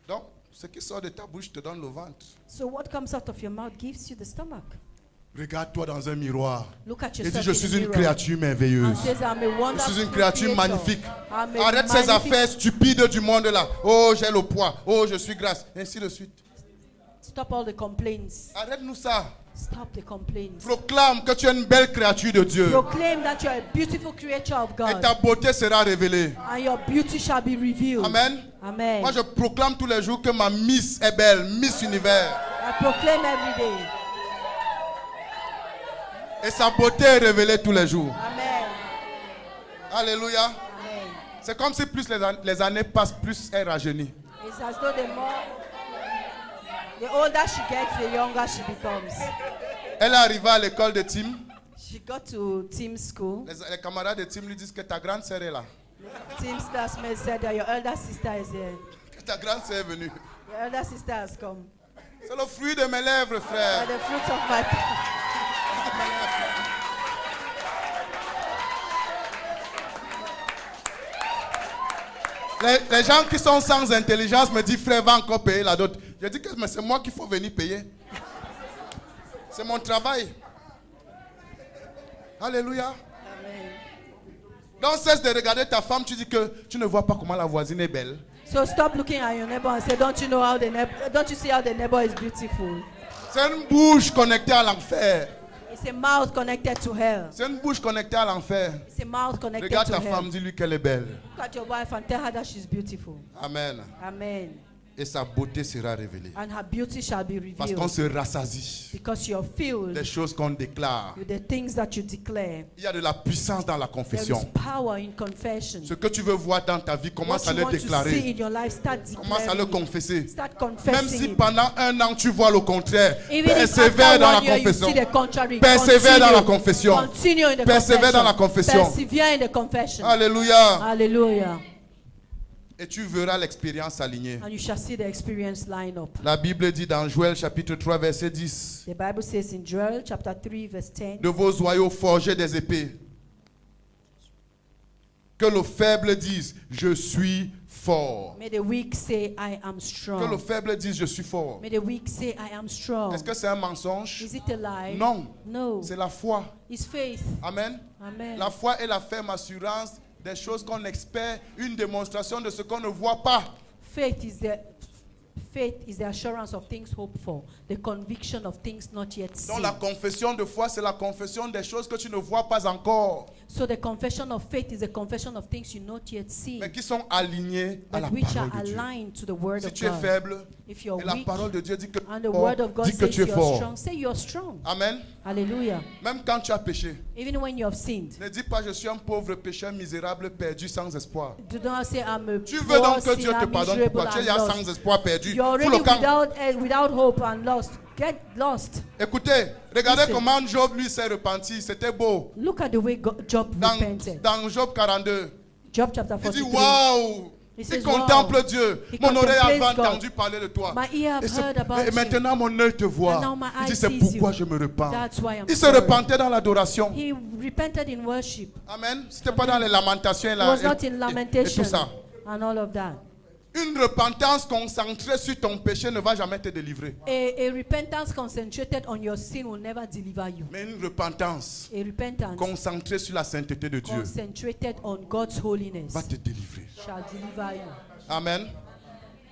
Donc, ce qui sort de ta bouche te donne le ventre. So what comes out of your mouth gives you the stomach. Regarde-toi dans un miroir. Look at Et yourself dis, je in suis the une mirror créature merveilleuse. and says, I'm a Je wonderful suis une créature creature. magnifique. I'm a Arrête ces magnifique- affaires stupides du monde là. Oh, j'ai le poids. Oh, je suis grasse. Ainsi de suite. Stop all the complaints. Arrête-nous ça. Stop the complaints. Proclame que tu es une belle créature de Dieu. Proclaim that you are a beautiful creature of Et God, ta beauté sera révélée. and your beauty shall be revealed. Amen. Amen. Moi, je proclame tous les jours que ma Miss est belle. Miss Univers. I proclaim every day. Et sa beauté est révélée tous les jours. Amen. Alléluia. Amen. C'est comme si plus les années passent, plus elle rajeunit. It's as though the older she gets, the younger she becomes. Elle est arrivée à l'école de Tim. She got to Tim's school. Les camarades de Tim lui disent que ta grande sœur est là. Tim's classmate said that your elder sister is here. Que ta grande sœur est venue. Your elder sister has come. C'est le fruit de mes lèvres, By frère. the fruits of my Les gens qui sont sans intelligence me disent, frère, va encore payer la dot. Je dis que mais c'est moi qu'il faut venir payer. C'est mon travail. Alléluia. Amen. Donc cesse de regarder ta femme, tu dis que tu ne vois pas comment la voisine est belle. So stop looking at your neighbor and say, don't you see how the neighbor is beautiful? C'est une bouche connectée à l'enfer. It's a mouth connected to hell. C'est une bouche connectée à l'enfer. It's a mouth connected Regarde to ta hell. femme, dis-lui qu'elle est belle. Look at your wife and tell her that she's beautiful. Amen. Amen. Et sa beauté sera révélée. And her beauty shall be Parce qu'on revealed. se rassasie Because you're filled des choses qu'on déclare. with the things that you declare. Il y a de la puissance dans la There is confession. power in confession. Ce que tu veux voir dans ta vie, commence What à you le want to see déclarer. in your life, start Commence à le declaring. confesser. Start Même confessing si it. pendant un an tu vois le contraire, Even if persévère after dans la 1 year you confession. see the contrary, Persévère dans la continue. confession. Continue in the Persévère dans la confession. Persevere in the confession. Alléluia. Hallelujah. Et tu verras l'expérience alignée. And you shall see the experience line up. La Bible dit dans Joël chapitre 3 verset 10, The Bible says in Joel chapter 3 verse 10, de vos joyaux forgez des épées. Que le faible dise, je suis fort. may the weak say, I am Que le strong. faible dise, je suis fort. May the weak say, I am strong. Est-ce que c'est un mensonge? Is it a lie? Non, No. c'est la foi. It's faith. Amen. Amen. La foi est la ferme assurance des choses qu'on espère, une démonstration de ce qu'on ne voit pas. Faith is the assurance of things hoped for, the conviction of things not yet Donc seen. la confession de foi, c'est la confession des choses que tu ne vois pas encore, So the confession of faith is a confession of things you not yet see, mais qui sont alignées à la but which are parole de Dieu. aligned to the word Si of tu es God. faible, If you're et la weak parole de Dieu dit que, and the word of God dis que says tu es you're fort. strong, say you're strong. Amen. Hallelujah. Même quand tu as péché, Even when you have sinned, ne dis pas je suis un pauvre pécheur misérable perdu sans espoir. do not say I'm a Tu veux poor donc que Dieu sinner, te pardonne miserable pourquoi tu es and là lost. sans espoir perdu. You're Fous already le camp. without hope and lost. Get lost. Écoutez, regardez Listen. comment Job lui s'est repenti. C'était beau. Look at the way Job repented. Dans Job 42, Job chapter il dit 43. waouh! He Il says, contemple wow. Dieu. He Mon oreille contemplates avait God. entendu parler de toi. My ear have heard about Et maintenant mon œil te voit. And now my Il dit eye c'est sees pourquoi you. je me repens. That's why I'm Il se sorry. repentait dans l'adoration. He repented in worship. Amen. C'était pas dans les lamentations et, It was not in et lamentation tout ça. and all of that. Une repentance concentrée sur ton péché ne va jamais te délivrer. A repentance concentrated on your sin will never deliver you. Mais une repentance A repentance concentrée sur la sainteté de Dieu concentrated on God's holiness va te délivrer. shall deliver you. Amen.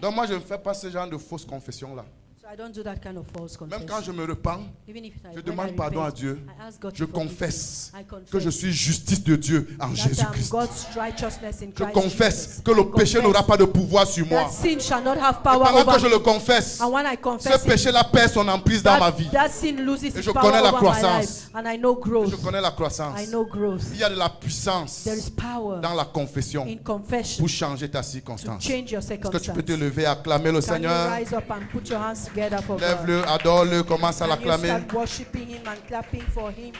Donc moi je ne fais pas ce genre de fausses confessions là. So I don't do that kind of false Même confession. quand je me repens, Even if je when demande I pardon à repent, Dieu. I ask God Je to forgive confesse me. I confess que je suis justice de Dieu en that I'm Jésus-Christ. God's righteousness in Je Christ confesse Jesus. que I le péché confess n'aura pas de pouvoir sur moi. that sin shall not have Et power pendant over que je me. le confesse, And when I ce confess it, péché-là perd son emprise dans ma vie. that sin loses Et its je power connais la over my croissance. life. And I know growth. Je connais la croissance. I know growth. Il y a de la puissance There is power dans la confession in confession pour changer ta to circonstance. change your Est-ce que tu peux te circumstances. lever, acclamer le Can you Seigneur? rise up and put your hands together for God? Lève-le, adore-le, commence à Can you l'acclamer. start worshiping Him and clapping for Him?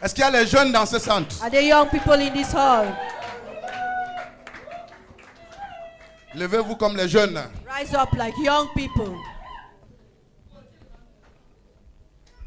Est-ce qu'il y a les jeunes dans ce centre? Are there young people in this hall? Levez-vous comme les jeunes. Rise up like young people.